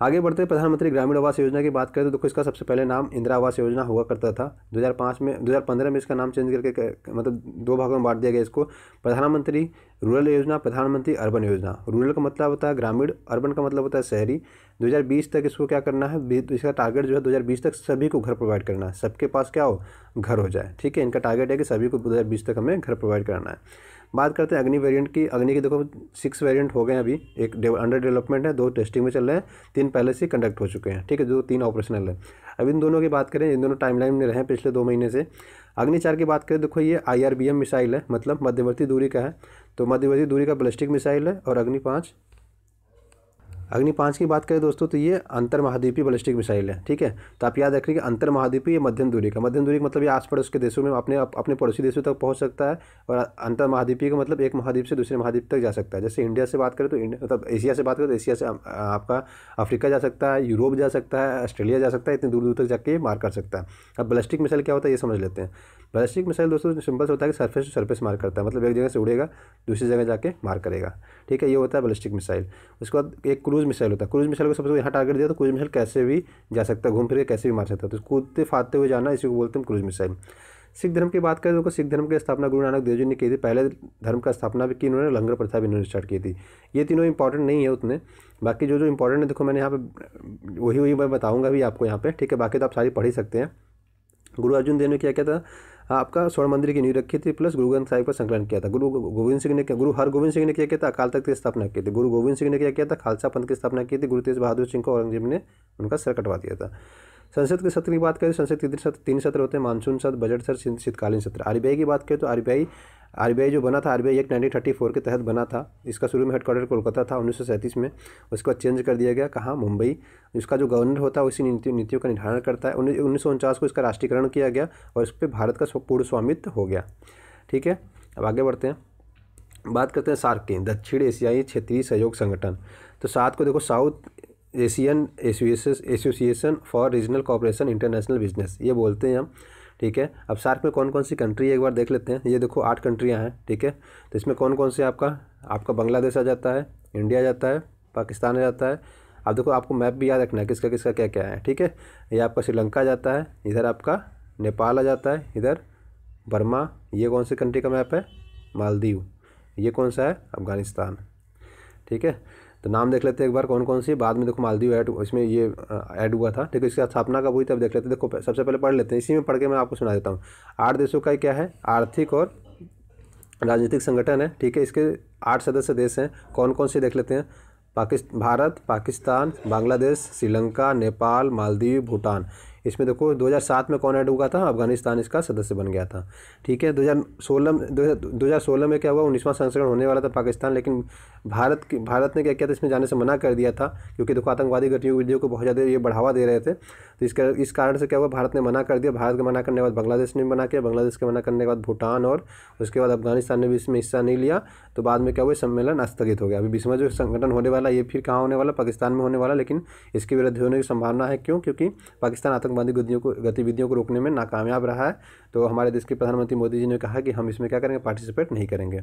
आगे बढ़ते हैं, प्रधानमंत्री ग्रामीण आवास योजना की बात करें तो देखो इसका सबसे पहले नाम इंदिरा आवास योजना हुआ करता था। 2015 में इसका नाम चेंज करके मतलब 2 भागों में बांट दिया गया इसको। प्रधानमंत्री रूरल योजना, प्रधानमंत्री अर्बन योजना। रूरल का मतलब होता है ग्रामीण, अर्बन का मतलब होता है शहरी। 2020 तक इसको क्या करना है, इसका टारगेट जो है 2020 तक सभी को घर प्रोवाइड करना है, सबके पास क्या हो, घर हो जाए, ठीक है। इनका टारगेट है कि सभी को 2020 तक हमें घर प्रोवाइड कराना है। बात करते हैं अग्नि वेरिएंट की। अग्नि के देखो 6 वेरिएंट हो गए अभी, एक अंडर डेवलपमेंट है, 2 टेस्टिंग में चल रहे हैं, 3 पहले से कंडक्ट हो चुके हैं, ठीक है, जो 3 ऑपरेशनल है। अब इन दोनों की बात करें, इन दोनों टाइमलाइन में रहे पिछले 2 महीने से। अग्नि 4 की बात करें, देखो ये IRBM मिसाइल है, मतलब मध्यवर्ती दूरी का है, तो मध्यवर्ती दूरी का बैलिस्टिक मिसाइल है। और अग्नि 5 की बात करें दोस्तों तो ये अंतर महाद्वीपीय बैलिस्टिक मिसाइल है, ठीक है। तो आप याद रखिए कि अंतर महाद्वीपीय मध्यम दूरी का मतलब ये आस पड़ोस के देशों में अपने पड़ोसी देशों तक पहुंच सकता है। और अंतर महाद्वीपीय का मतलब एक महाद्वीप से दूसरे महाद्वीप तक जा सकता है। जैसे इंडिया से बात करें तो मतलब एशिया से बात करें तो एशिया से आपका अफ्रीका जा सकता है, यूरोप जा सकता है, ऑस्ट्रेलिया जा सकता है, इतनी दूर दूर तक जाके मार कर सकता है। अब बैलिस्टिक मिसाइल क्या होता है ये समझ लेते हैं। बैलिस्टिक मिसाइल दोस्तों सिंपल से होता है कि सरफेस टू सरफेस मार करता है, मतलब एक जगह से उड़ेगा दूसरी जगह जाके मार करेगा, ठीक है, ये होता है बैलिस्टिक मिसाइल। उसके बाद एक क्रूज मिसाइल होता है। क्रूज मिसाइल को सबसे यहाँ टारगेट दिया तो क्रूज मिसाइल कैसे भी जा सकता है, घूम फिर के कैसे भी मार सकता है, तो कूदते फादते हुए जाना, इसी को बोलते हैं क्रूज मिसाइल। सिख धर्म की बात करें तो सिख धर्म की स्थापना गुरु नानक देव जी ने की थी। पहले धर्म का स्थापना भी की इन्होंने, लंगर प्रथा भी इन्होंने स्टार्ट की थी। ये तीनों इंपॉर्टेंट नहीं है उतने, बाकी जो इंपॉर्टेंट है देखो मैंने यहाँ पे वही मैं बताऊँगा भी आपको यहाँ पे, ठीक है। बाकी तो आप सारी पढ़ ही सकते हैं। गुरु अर्जुन देव ने क्या किया था, आपका स्वर्ण मंदिर की नींव रखी थी, प्लस गुरु ग्रंथ साहिब का संकलन किया था। गुरु हरगोविंद सिंह ने क्या किया था, अकाल तख्त की स्थापना की थी। गुरु गोविंद सिंह ने क्या किया था, खालसा पंथ की स्थापना की थी। गुरु तेज बहादुर सिंह को औरंगजेब ने उनका सर कटवा दिया था। संसद के सत्र की बात करें, संसद के 3 सत्र होते हैं, मानसून सत्र, बजट सत्र, शीतकालीन सत्र। RBI की बात करें तो RBI जो बना था, RBI एक्ट 1934 के तहत बना था। इसका शुरू में हेडक्वार्टर कोलकाता था 1937 में, उसके बाद चेंज कर दिया गया कहाँ, मुंबई। इसका जो गवर्नर होता है उसी नीतियों का निर्धारण करता है। 1949 को इसका राष्ट्रीयकरण किया गया और इस पर भारत का पूर्ण स्वामित्व हो गया, ठीक है। अब आगे बढ़ते हैं, बात करते हैं सार्क की, दक्षिण एशियाई क्षेत्रीय सहयोग संगठन। तो 7 को देखो south Asian association for regional cooperation international business ये बोलते हैं हम, ठीक है। अब सार्क में कौन कौन सी कंट्री है एक बार देख लेते हैं। ये देखो 8 कंट्रियाँ हैं, ठीक है। तो इसमें कौन कौन से आपका बांग्लादेश आ जाता है, इंडिया आ जाता है, पाकिस्तान आ जाता है। अब देखो आपको मैप भी याद रखना है किसका किसका क्या क्या है, ठीक है। ये आपका श्रीलंका आ जाता है, इधर आपका नेपाल आ जाता है, इधर बर्मा। ये कौन सी कंट्री का मैप है, मालदीव। ये कौन सा है, अफगानिस्तान, ठीक है। तो नाम देख लेते हैं एक बार कौन कौन सी। बाद में देखो मालदीव ऐड, इसमें ये ऐड हुआ था, ठीक है। इसकी स्थापना कब हुई तब देख लेते हैं। देखो सबसे पहले पढ़ लेते हैं, इसी में पढ़ के मैं आपको सुना देता हूँ। 8 देशों का क्या है, आर्थिक और राजनीतिक संगठन है, ठीक है। इसके 8 सदस्य देश हैं, कौन कौन से देख लेते हैं। भारत, पाकिस्तान, बांग्लादेश, श्रीलंका, नेपाल, मालदीव, भूटान। इसमें देखो 2007 में कौन ऐड हुआ था, अफगानिस्तान इसका सदस्य बन गया था, ठीक है। 2016 में क्या हुआ, 19वां संस्करण होने वाला था पाकिस्तान, लेकिन भारत ने क्या किया था, इसमें जाने से मना कर दिया था, क्योंकि देखो आतंकवादी गतिविधियों को बहुत ज़्यादा ये बढ़ावा दे रहे थे। तो इस कारण से क्या हुआ, भारत ने मना कर दिया। भारत के मना करने के बाद बांग्लादेश ने मना किया, बांग्लादेश के मना करने के बाद भूटान, और उसके बाद अफगानिस्तान ने भी इसमें हिस्सा नहीं लिया। तो बाद में क्या हुआ, सम्मेलन स्थगित हो गया। अभी 20वां जो संगठन होने वाला ये फिर कहाँ होने वाला, पाकिस्तान में होने वाला, लेकिन इसके विरुद्ध होने की संभावना है। क्यों, क्योंकि पाकिस्तान आतंकवादी गतिविधियों को रोकने में नाकामयाब रहा है। तो हमारे देश के प्रधानमंत्री मोदी जी ने कहा कि हम इसमें क्या करेंगे, पार्टिसिपेट नहीं करेंगे।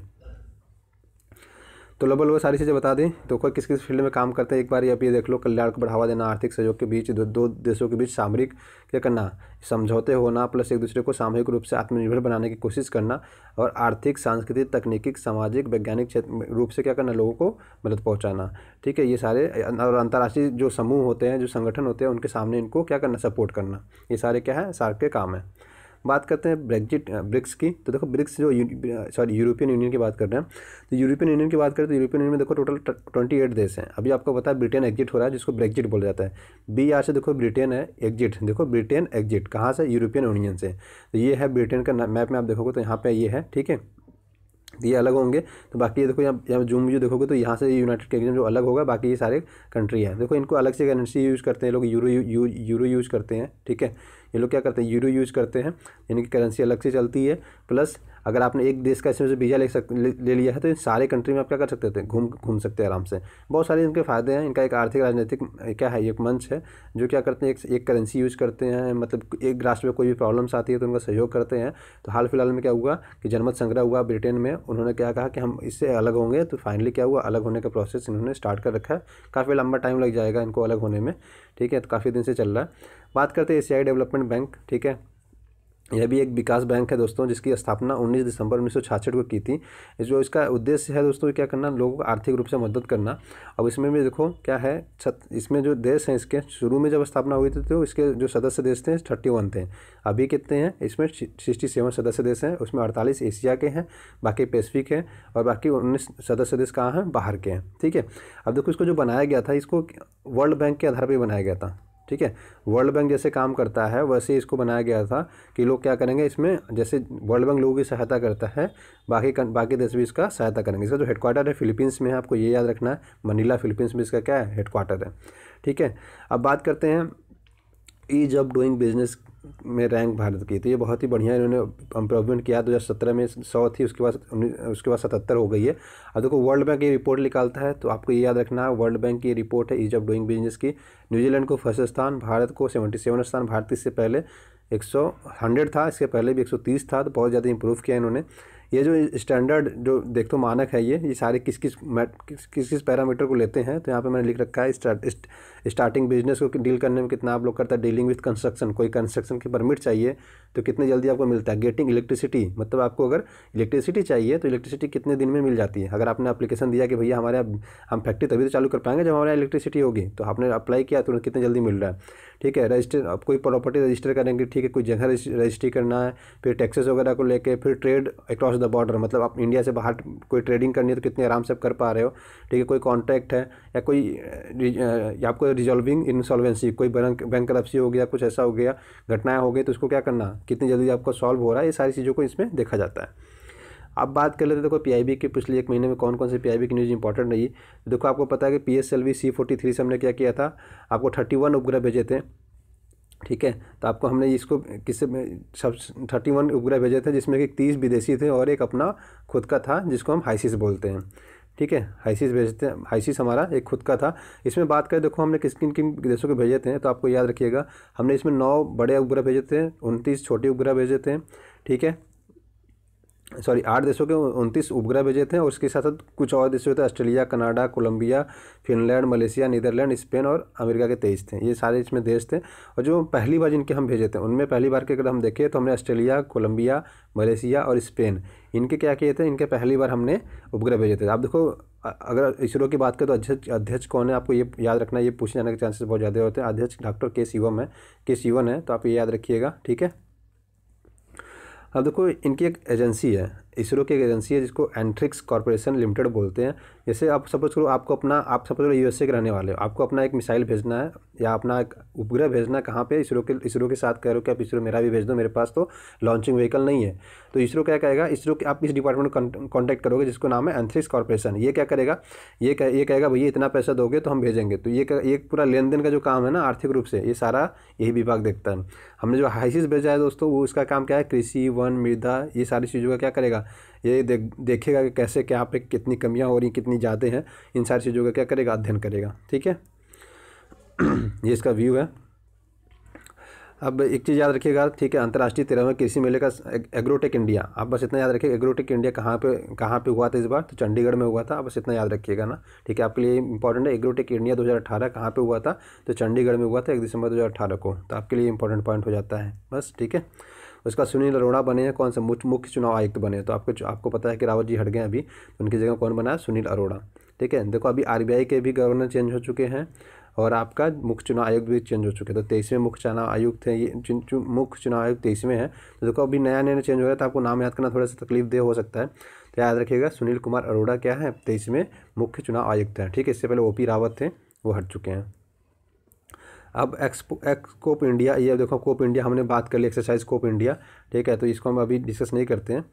तो वो सारी चीज़ें बता दें। तो कोई किस किस फील्ड में काम करते हैं एक बार ये देख लो। कल्याण को बढ़ावा देना, आर्थिक सहयोग के बीच दो देशों के बीच सामरिक क्या करना, समझौते होना, प्लस एक दूसरे को सामूहिक रूप से आत्मनिर्भर बनाने की कोशिश करना, और आर्थिक, सांस्कृतिक, तकनीकी, सामाजिक, वैज्ञानिक रूप से क्या करना, लोगों को मदद पहुँचाना, ठीक है। ये सारे और अंतर्राष्ट्रीय जो समूह होते हैं, जो संगठन होते हैं, उनके सामने इनको क्या करना, सपोर्ट करना। ये सारे क्या है, सार्क के काम है। बात करते हैं ब्रिक्स की। तो देखो ब्रिक्स जो यूरोपियन यूनियन की बात कर रहे हैं। तो यूरोपियन यूनियन की बात करें तो यूरोपियन यूनियन में देखो टोटल 28 देश हैं। अभी आपको पता है ब्रिटेन एग्जिट हो रहा है, जिसको ब्रेक्जिट बोला जाता है। BR से देखो ब्रिटेन है, एग्जिट, देखो ब्रिटेन एग्जिट कहाँ से, यूरोपियन यूनियन से। तो ये है ब्रिटेन का मैप में आप देखोगे तो यहाँ पे ये है, ठीक है। ये अलग होंगे। तो बाकी ये देखो यहाँ जूम व्यू देखोगे तो यहाँ से यूनाइटेड किंगडम जो अलग होगा, बाकी ये सारे कंट्री है। देखो इनको अलग से करेंसी यूज़ करते हैं लोग, यूरो यूज़ करते हैं, ठीक है। ये लोग क्या करते हैं, यूरो यूज़ करते हैं, यानी कि करेंसी अलग से चलती है। प्लस अगर आपने एक देश का इसमें से वीज़ा ले लिया है तो इन सारे कंट्री में आप क्या कर सकते थे, घूम सकते हैं आराम से। बहुत सारे इनके फ़ायदे हैं। इनका एक आर्थिक राजनीतिक क्या है, एक मंच है जो क्या करते हैं, एक करेंसी यूज़ करते हैं, मतलब एक राष्ट्र में कोई भी प्रॉब्लम्स आती है तो उनका सहयोग करते हैं। तो हाल फिलहाल में क्या हुआ कि जनमत संग्रह हुआ ब्रिटेन में, उन्होंने क्या कहा कि हम इससे अलग होंगे। तो फाइनली क्या हुआ, अलग होने का प्रोसेस इन्होंने स्टार्ट कर रखा है। काफ़ी लंबा टाइम लग जाएगा इनको अलग होने में, ठीक है। तो काफ़ी दिन से चल रहा है। बात करते हैं एशियाई डेवलपमेंट बैंक, ठीक है। यह भी एक विकास बैंक है दोस्तों, जिसकी स्थापना 19 दिसंबर 1966 को की थी। जो इसका उद्देश्य है दोस्तों, क्या करना, लोगों को आर्थिक रूप से मदद करना। अब इसमें भी देखो क्या है, इसमें जो देश हैं, इसके शुरू में जब स्थापना हुई थी तो इसके जो सदस्य देश थे 31 थे। अभी कितने हैं, इसमें 67 सदस्य देश हैं। उसमें 48 एशिया के हैं, बाकी पैसिफिक है, और बाकी 19 सदस्य देश कहाँ हैं, बाहर के हैं, ठीक है। अब देखो इसको जो बनाया गया था, इसको वर्ल्ड बैंक के आधार पर बनाया गया था, ठीक है। वर्ल्ड बैंक जैसे काम करता है वैसे इसको बनाया गया था कि लोग क्या करेंगे इसमें, जैसे वर्ल्ड बैंक लोगों की सहायता करता है, बाकी देश भी इसका सहायता करेंगे। इसका जो हेडक्वार्टर है फिलीपींस में है, आपको ये याद रखना है, मनीला फिलीपींस में इसका क्या है, हेडक्वार्टर है, ठीक है। अब बात करते हैं ईज ऑफ डूइंग बिजनेस में रैंक भारत की। तो ये बहुत ही बढ़िया इन्होंने इम्प्रूवमेंट किया। 2017 में 100 थी, उसके बाद 77 हो गई है। अब देखो वर्ल्ड बैंक ये रिपोर्ट निकालता है, तो आपको ये याद रखना है, वर्ल्ड बैंक की रिपोर्ट है ईज ऑफ डूइंग बिजनेस की। न्यूजीलैंड को फर्स्ट स्थान, भारत को 77 स्थान। भारत इससे पहले 100 था, इसके पहले भी 130 था। तो बहुत ज़्यादा इंप्रूव किया इन्होंने। ये जो स्टैंडर्ड जो देखो मानक है, ये सारे किस किस पैरामीटर को लेते हैं। तो यहाँ पे मैंने लिख रखा है स्टार्टिंग बिजनेस को डील करने में कितना आप लोग करता है, डीलिंग विथ कंस्ट्रक्शन, कोई कंस्ट्रक्शन की परमिट चाहिए तो कितने जल्दी आपको मिलता है। गेटिंग इलेक्ट्रिसिटी, मतलब आपको अगर इलेक्ट्रिसिटी चाहिए तो इलेक्ट्रिसिटी कितने दिन में मिल जाती है। अगर आपने एप्लीकेशन दिया कि भैया हमारे हम फैक्ट्री तभी तो चालू कर पाएंगे जब हमारे इलेक्ट्रिसिटी होगी, तो आपने अप्लाई किया तो कितने जल्दी मिल रहा है, ठीक है। रजिस्टर, अब कोई प्रॉपर्टी रजिस्टर करेंगे, ठीक है, कोई जगह रजिस्ट्री करना है, फिर टैक्सेस वगैरह को लेके, फिर ट्रेड अक्रॉस द बॉर्डर, मतलब आप इंडिया से बाहर कोई ट्रेडिंग करनी है तो कितने आराम से आप कर पा रहे हो, ठीक है। कोई कॉन्ट्रैक्ट है या कोई आपको रिजॉल्विंग इंसॉल्वेंसी, कोई बैंकरप्सी हो गया, कुछ ऐसा हो गया, घटनाएं हो गई, तो उसको क्या करना, कितनी जल्दी आपको सॉल्व हो रहा है, ये सारी चीज़ों को इसमें देखा जाता है। अब बात कर लेते हैं देखो पीआईबी के पिछले एक महीने में कौन कौन से पीआईबी की न्यूज़ इंपॉर्टेंट रही। देखो आपको पता है कि PSLV C43 से हमने क्या किया था, आपको 31 उपग्रह भेजे थे, ठीक है। तो आपको हमने इसको किससे सब 31 उपग्रह भेजे थे, जिसमें कि 30 विदेशी थे और एक अपना खुद का था जिसको हम हाइसिस बोलते हैं, ठीक है। हाइसिस भेजते हैं, हाइसिस हमारा एक खुद का था। इसमें बात करें, देखो हमने किन किन देशों के भेजे थे, तो आपको याद रखिएगा हमने इसमें 9 बड़े उपग्रह भेजे थे, 29 छोटे उपग्रह भेजे थे, ठीक है। सॉरी 8 देशों के 29 उपग्रह भेजे थे, और उसके साथ साथ कुछ और देशों थे, Australia, Canada, Colombia, Finland, Malaysia, Netherland, Spain और अमेरिका के 23 थे। ये सारे इसमें देश थे। और जो पहली बार जिनके हम भेजे थे उनमें पहली बार के अगर हम देखें तो हमने ऑस्ट्रेलिया, कोलंबिया, मलेशिया और स्पेन, इनके क्या किए थे, इनके पहली बार हमने उपग्रह भेजे थे। आप देखो अगर इसरो की बात करें तो अध्यक्ष कौन है, आपको ये याद रखना है, ये पूछे जाने के चांसेस बहुत ज़्यादा होते हैं। अध्यक्ष डॉक्टर के सिवन है, तो आप ये याद रखिएगा, ठीक है। अब देखो इनकी एक एजेंसी है, इसरो की एक एजेंसी है जिसको एंट्रिक्स कॉर्पोरेशन लिमिटेड बोलते हैं। जैसे आप सपोज करो आप सपोज करो यूएसए के रहने वाले हो, आपको अपना एक मिसाइल भेजना है या अपना एक उपग्रह भेजना है, कहाँ पे, इसरो के साथ कह रहे हो कि आप इसरो मेरा भी भेज दो, मेरे पास तो लॉन्चिंग व्हीकल नहीं है। तो इसरो क्या कहेगा, इसरो के आप इस डिपार्टमेंट को कॉन्टैक्ट करोगे जिसको नाम है एंट्रिक्स कॉर्पोरेशन। ये क्या करेगा, ये कहेगा भैया इतना पैसा दोगे तो हम भेजेंगे। तो ये पूरा लेन देन का जो काम है ना आर्थिक रूप से, ये सारा यही विभाग देखता है। हमने जो हाइसिस भेजा है दोस्तों, वो उसका काम क्या है, कृषि, वन, मृदा, ये सारी चीज़ों का क्या करेगा, ये देखेगा कि कैसे क्या पे कितनी कमियां हो रही, कितनी ज़्यादा हैं, इन सारी चीज़ों का क्या करेगा, अध्ययन करेगा, ठीक है। ये इसका व्यू है। अब एक चीज़ याद रखिएगा, ठीक है, अंतर्राष्ट्रीय 13वें कृषि मेले का एग्रोटेक इंडिया, आप बस इतना याद रखिएगा, एग्रोटेक इंडिया कहाँ पे हुआ था इस बार, तो चंडीगढ़ में हुआ था, आप बस इतना याद रखिएगा ना, ठीक है। आपके लिए इंपॉर्टेंट है, एग्रोटेक इंडिया 2018 कहाँ पे हुआ था, तो चंडीगढ़ में हुआ था 1 दिसंबर 2018 को, तो आपके लिए इंपॉर्टेंट पॉइंट हो जाता है बस, ठीक है। उसका सुनील अरोड़ा बने हैं, कौन सा मुख्य चुनाव आयुक्त बने, तो आपको पता है कि रावत जी हट गए अभी, तो उनकी जगह कौन बना है, सुनील अरोड़ा, ठीक है। देखो अभी आरबीआई के भी गवर्नर चेंज हो चुके हैं, और आपका मुख्य चुनाव आयुक्त भी चेंज हो चुके हैं। तो 23वें मुख्य चुनाव आयुक्त हैं, ये मुख्य चुनाव आयुक्त 23वें हैं। तो देखो अभी नया चेंज हो रहा है, तो आपको नाम याद करना थोड़ा सा तकलीफ दे हो सकता है, तो याद रखिएगा सुनील कुमार अरोड़ा क्या है, 23वें मुख्य चुनाव आयुक्त हैं, ठीक है। इससे पहले ओपी रावत थे, वो हट चुके हैं। अब एक्सकोप इंडिया, ये देखो कोप इंडिया हमने बात कर ली, एक्सरसाइज कोप इंडिया, ठीक है, तो इसको हम अभी डिस्कस नहीं करते हैं।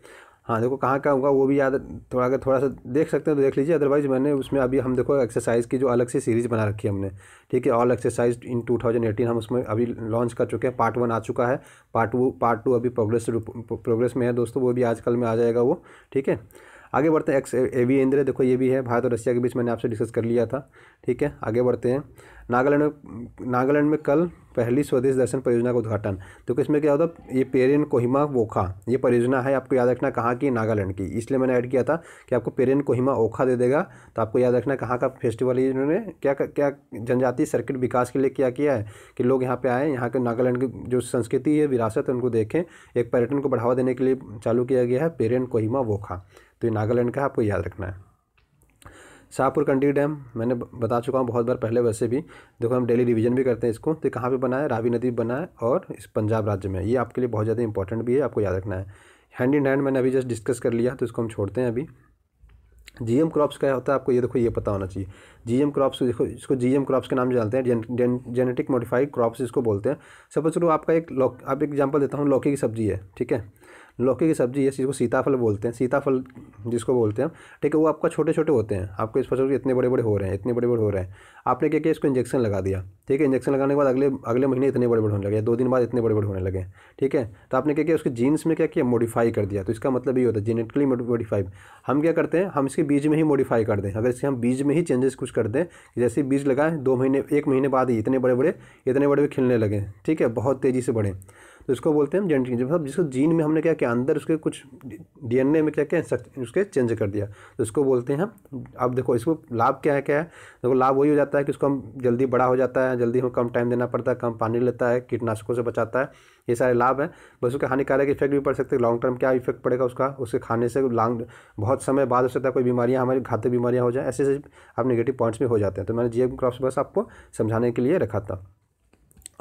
हाँ देखो कहाँ का होगा वो भी याद, थोड़ा सा देख सकते हैं तो देख लीजिए, अदरवाइज मैंने उसमें अभी हम देखो एक्सरसाइज की जो अलग से सीरीज़ बना रखी है हमने, ठीक है, ऑल एक्सरसाइज इन 2018 हम उसमें अभी लॉन्च कर चुके हैं। पार्ट 1 आ चुका है, पार्ट टू अभी प्रोग्रेस में है दोस्तों, वो भी आजकल में आ जाएगा वो, ठीक है। आगे बढ़ते हैं, एवी इंद्र, देखो ये भी है, भारत और रशिया के बीच मैंने आपसे डिस्कस कर लिया था, ठीक है। आगे बढ़ते हैं, नागालैंड में कल पहली स्वदेश दर्शन परियोजना का उद्घाटन। तो इसमें क्या होता है, ये पेरेन कोहिमा ओखा ये परियोजना है, आपको याद रखना कहाँ की, नागालैंड की, इसलिए मैंने ऐड किया था कि आपको पेरेन कोहिमा ओखा दे देगा, तो आपको याद रखना कहाँ का फेस्टिवल है। इन्होंने क्या जनजातीय सर्किट विकास के लिए क्या किया है कि लोग यहाँ पे आए, यहाँ के नागालैंड की जो संस्कृति है, विरासत है, उनको देखें, एक पर्यटन को बढ़ावा देने के लिए चालू किया गया है पेरेन कोहिमा ओखा, तो ये नागालैंड का आपको याद रखना है। शाहपुर कंडी डैम मैंने बता चुका हूँ बहुत बार पहले, वैसे भी देखो हम डेली रिवीजन भी करते हैं इसको, तो कहाँ पे बना है, रावी नदी बना है, और इस पंजाब राज्य में, ये आपके लिए बहुत ज़्यादा इंपॉर्टेंट भी है, आपको याद रखना है। हैंड इन हैंड मैंने अभी जस्ट डिस्कस कर लिया, तो इसको हम छोड़ते हैं अभी। जीएम क्रॉप्स क्या होता है आपको ये देखो ये पता होना चाहिए। जीएम क्रॉप्स देखो, इसको जीएम क्रॉप्स के नाम से जानते हैं, जेनेटिक मॉडिफाइड क्रॉप्स इसको बोलते हैं। सपोज करो आपका आप एग्जांपल देता हूँ, लौकी की सब्जी है, ठीक है, लौकी की सब्जी है, जिसको सीताफल बोलते हैं, सीताफल जिसको बोलते हैं, ठीक है, वो आपका छोटे छोटे होते हैं, आपको इस फसल के इतने बड़े बड़े हो रहे हैं, इतने बड़े बड़े हो रहे हैं, आपने क्या किया, इसको इंजेक्शन लगा दिया, ठीक है, इंजेक्शन लगाने के बाद अगले महीने इतने बड़े बड़े होने लगे, 2 दिन बाद इतने बड़े बड़े होने लगे, ठीक है। तो आपने क्या किया, उसके जीन्स में क्या किया, मॉडिफाई कर दिया, तो इसका मतलब ये होता है जेनेटिकली मॉडिफाइड। हम क्या करते हैं, हम इसके बीज में ही मॉडिफाई कर दें, अगर इसके हम बीज में ही चेंजेस कुछ कर दें, जैसे बीज लगाएं 1 महीने बाद ही इतने बड़े बड़े खिलने लगे, ठीक है, बहुत तेज़ी से बढ़े, तो इसको बोलते हैं हम जेनेटिक, मतलब जिसको जीन में हमने क्या किया, अंदर उसके कुछ डीएनए में क्या क्या उसके चेंज कर दिया, तो इसको बोलते हैं हम। अब देखो इसको लाभ क्या है, देखो लाभ वही हो जाता है कि उसको हम जल्दी बड़ा हो जाता है, जल्दी हम कम टाइम देना पड़ता है, कम पानी लेता है, कीटनाशकों से बचाता है, ये सारे लाभ हैं। बस उसके हानिकारक इफेक्ट भी पड़ सकते हैं, लॉन्ग टर्म क्या इफेक्ट पड़ेगा उसके खाने से, बहुत समय बाद हो सकता है कोई बीमारियाँ, हमारी घातक बीमारियाँ हो जाए, ऐसे आप नेगेटिव पॉइंट्स भी हो जाते हैं। तो मैंने जीएम क्रॉप्स बस आपको समझाने के लिए रखा था।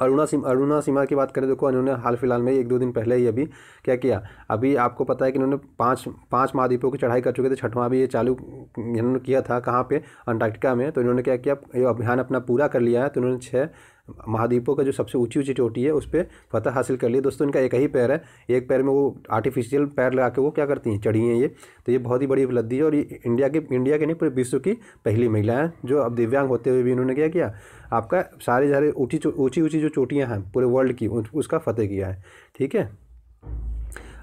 अरुणा सीमा की बात करें, देखो इन्होंने हाल फिलहाल में 1-2 दिन पहले ही अभी क्या किया, अभी आपको पता है कि इन्होंने 5 महाद्वीपों की चढ़ाई कर चुके थे, 6वां भी ये चालू इन्होंने किया था, कहाँ पे, अंटार्कटिका में। तो इन्होंने क्या किया, ये अभियान अपना पूरा कर लिया है, तो इन्होंने 6 महाद्वीपों का जो सबसे ऊंची चोटी है उस पर फतह हासिल कर ली। दोस्तों इनका एक ही पैर है, एक पैर में वो आर्टिफिशियल पैर लगा के वो क्या करती हैं, चढ़ी हैं ये, तो ये बहुत ही बड़ी उपलब्धि है, और ये इंडिया के नहीं पूरे विश्व की पहली महिला है जो अब दिव्यांग होते हुए भी इन्होंने क्या किया, आपका सारे ऊँची जो चोटियाँ हैं पूरे वर्ल्ड की उसका फतेह किया है, ठीक है।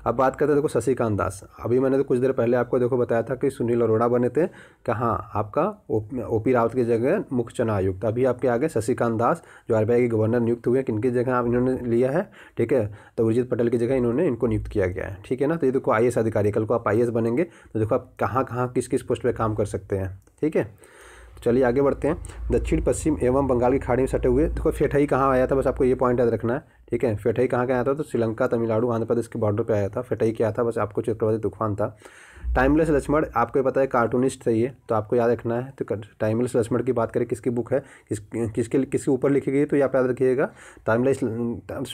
अब बात करते हैं देखो शशिकांत दास। अभी मैंने तो कुछ देर पहले आपको देखो बताया था कि सुनील अरोड़ा बने थे कहाँ, आपका ओपी रावत की जगह मुख्य चुनाव आयुक्त। अभी आपके आगे शशिकांत दास जो आरबीआई के गवर्नर नियुक्त हुए, किनकी जगह आप इन्होंने लिया है, ठीक है, तो उर्जित पटेल की जगह इन्होंने इनको नियुक्त किया गया है, ठीक है ना। तो ये देखो IAS अधिकारी, कल को आप IAS बनेंगे तो देखो आप कहाँ कहाँ किस किस पोस्ट पर काम कर सकते हैं, ठीक है। चलिए आगे बढ़ते हैं। दक्षिण पश्चिम एवं बंगाल की खाड़ी में सटे हुए, देखो फेठई कहाँ आया था, बस आपको ये पॉइंट याद रखना है, ठीक है। फेठई कहाँ का आया था, तो श्रीलंका, तमिलनाडु, आंध्र प्रदेश के बॉर्डर पे आया था। फेठई क्या था, बस आपको चक्रवाती तूफान था। टाइमलेस लक्ष्मण, आपको पता है कार्टूनिस्ट थे ये, तो आपको याद रखना है। तो टाइमलेस लक्ष्मण की बात करें, किसकी बुक है, किसके ऊपर लिखी गई, तो आप याद रखिएगा टाइमलेस,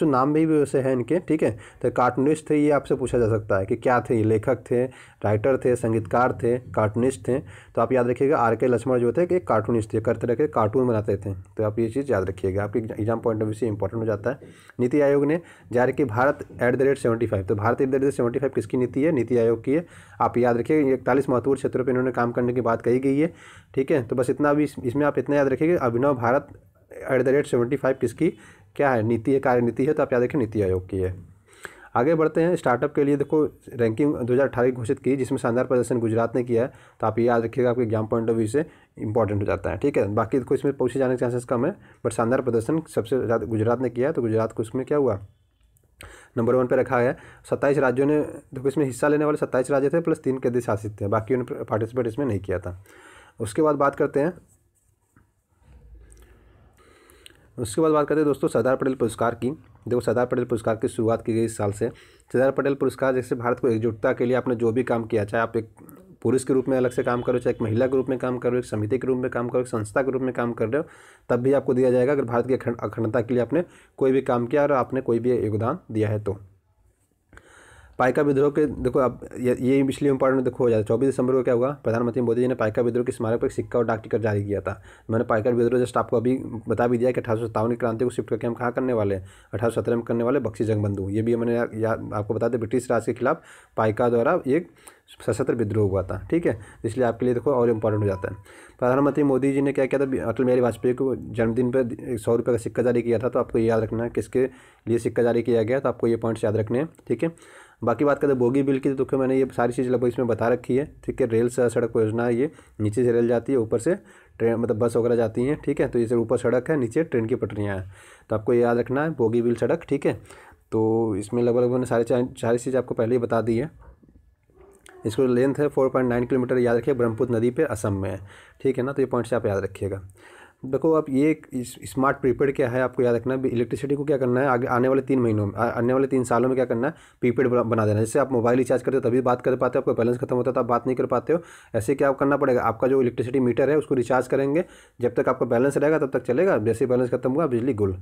नाम भी वैसे है इनके, ठीक है। तो कार्टूनिस्ट थे ये, आपसे पूछा जा सकता है कि क्या थे, लेखक थे, राइटर थे, संगीतकार थे, कार्टूनिस्ट थे। तो आप याद रखिएगा RK लक्ष्मण जो थे कि कार्टूनिस्ट थे, करते रखे कार्टून बनाते थे। तो आप ये चीज़ याद रखिएगा, आपके एग्जाम पॉइंट ऑफ व्यू से इंपॉर्टेंट हो जाता है। नीति आयोग ने जारी की भारत @75, तो भारत @75 किसकी नीति है, नीति आयोग की है। आप याद रखिए 41 महत्वपूर्ण क्षेत्रों पर इन्होंने काम करने की बात कही गई है, ठीक है। तो बस इतना भी इसमें आप इतना याद रखिए, अभिनव भारत @75 किसकी क्या है, नीति है, कार्यनीति है। तो आप याद रखिए नीति आयोग की है। आगे बढ़ते हैं। स्टार्टअप के लिए देखो रैंकिंग 2018 घोषित की, जिसमें शानदार प्रदर्शन गुजरात ने किया है। तो आप ये याद रखिएगा, आपके एग्जाम पॉइंट ऑफ व्यू से इंपॉर्टेंट हो जाता है, ठीक है। बाकी देखो इसमें पूछे जाने के चांसेस कम है, बट शानदार प्रदर्शन सबसे ज़्यादा गुजरात ने किया है। तो गुजरात को उसमें क्या हुआ, नंबर 1 पे रखा है। 27 राज्यों ने, देखो इसमें हिस्सा लेने वाले 27 राज्य थे, प्लस 3 केंद्र शासित थे, बाकी उन्होंने पार्टिसिपेट इसमें नहीं किया था। उसके बाद बात करते हैं दोस्तों सरदार पटेल पुरस्कार की। देखो सरदार पटेल पुरस्कार की शुरुआत की गई इस साल से। सरदार पटेल पुरस्कार जैसे भारत को एकजुटता के लिए आपने जो भी काम किया, चाहे आप एक पुरुष के रूप में अलग से काम करो, चाहे एक महिला के रूप में काम करो, एक समिति के रूप में काम करो, एक संस्था के रूप में काम कर रहे हो, तब भी आपको दिया जाएगा अगर भारत की अखंडता के लिए आपने कोई भी काम किया और आपने कोई भी योगदान दिया है तो। पाइका विद्रोह के, देखो अब ये इसलिए इंपॉर्टेंट देखो हो जाता है। 24 दिसंबर को क्या हुआ, प्रधानमंत्री मोदी जी ने पाइका विद्रोह के स्मारक पर एक सिक्का और डाक टिकट जारी किया था। मैंने पाइका विद्रोह जस्ट आपको अभी बता भी दिया कि 1857 की क्रांति को शिफ्ट करके हम कहाँ करने वाले हैं, 1817 में करने वाले बख्शी जंगबंधु। ये भी मैंने आपको बता दें, ब्रिटिश राज के खिलाफ पाइका द्वारा एक सशस्त्र विद्रोह हुआ था, ठीक है। इसलिए आपके लिए देखो और इम्पोर्टेंट हो जाता है। प्रधानमंत्री मोदी जी ने क्या किया था, अटल बिहारी वाजपेयी को जन्मदिन पर 100 रुपये का सिक्का जारी किया था। तो आपको ये याद रखना है किसके लिए सिक्का जारी किया गया, तो आपको ये पॉइंट्स याद रखने हैं, ठीक है। बाकी बात करते हैं बोगी बिल की, तो देखो मैंने ये सारी चीज़ लगभग इसमें बता रखी है, ठीक है। रेल सड़क योजना है, ये नीचे से रेल जाती है, ऊपर से ट्रेन मतलब बस वगैरह जाती हैं, ठीक है। तो ये ऊपर सड़क है, नीचे ट्रेन की पटरियाँ हैं। तो आपको ये याद रखना है बोगी बिल सड़क, ठीक है। तो इसमें लगभग मैंने सारी चीज़ आपको पहले ही बता दी है। इसको लेंथ है 4.9 किलोमीटर, याद रखिए, ब्रह्मपुत्र नदी पे असम में है, ठीक है ना। तो ये पॉइंट से आप याद रखिएगा। देखो अब ये स्मार्ट प्रीपेड क्या है, आपको याद रखना है। इलेक्ट्रिसिटी को क्या करना है, आगे आने वाले 3 महीनों में, आने वाले 3 सालों में क्या करना है, प्रीपेड बना देना है। जैसे आप मोबाइल रिचार्ज करते हो तभी बात कर पाते हो, आपका बैलेंस खत्म होता है तो आप बात नहीं कर पाते हो। ऐसे क्या करना पड़ेगा, आपका जो इलेक्ट्रिसिटी मीटर है उसको रिचार्ज करेंगे, जब तक आपका बैलेंस रहेगा तब तक चलेगा, जैसे ही बैलेंस खत्म हुआ बिजली गुल।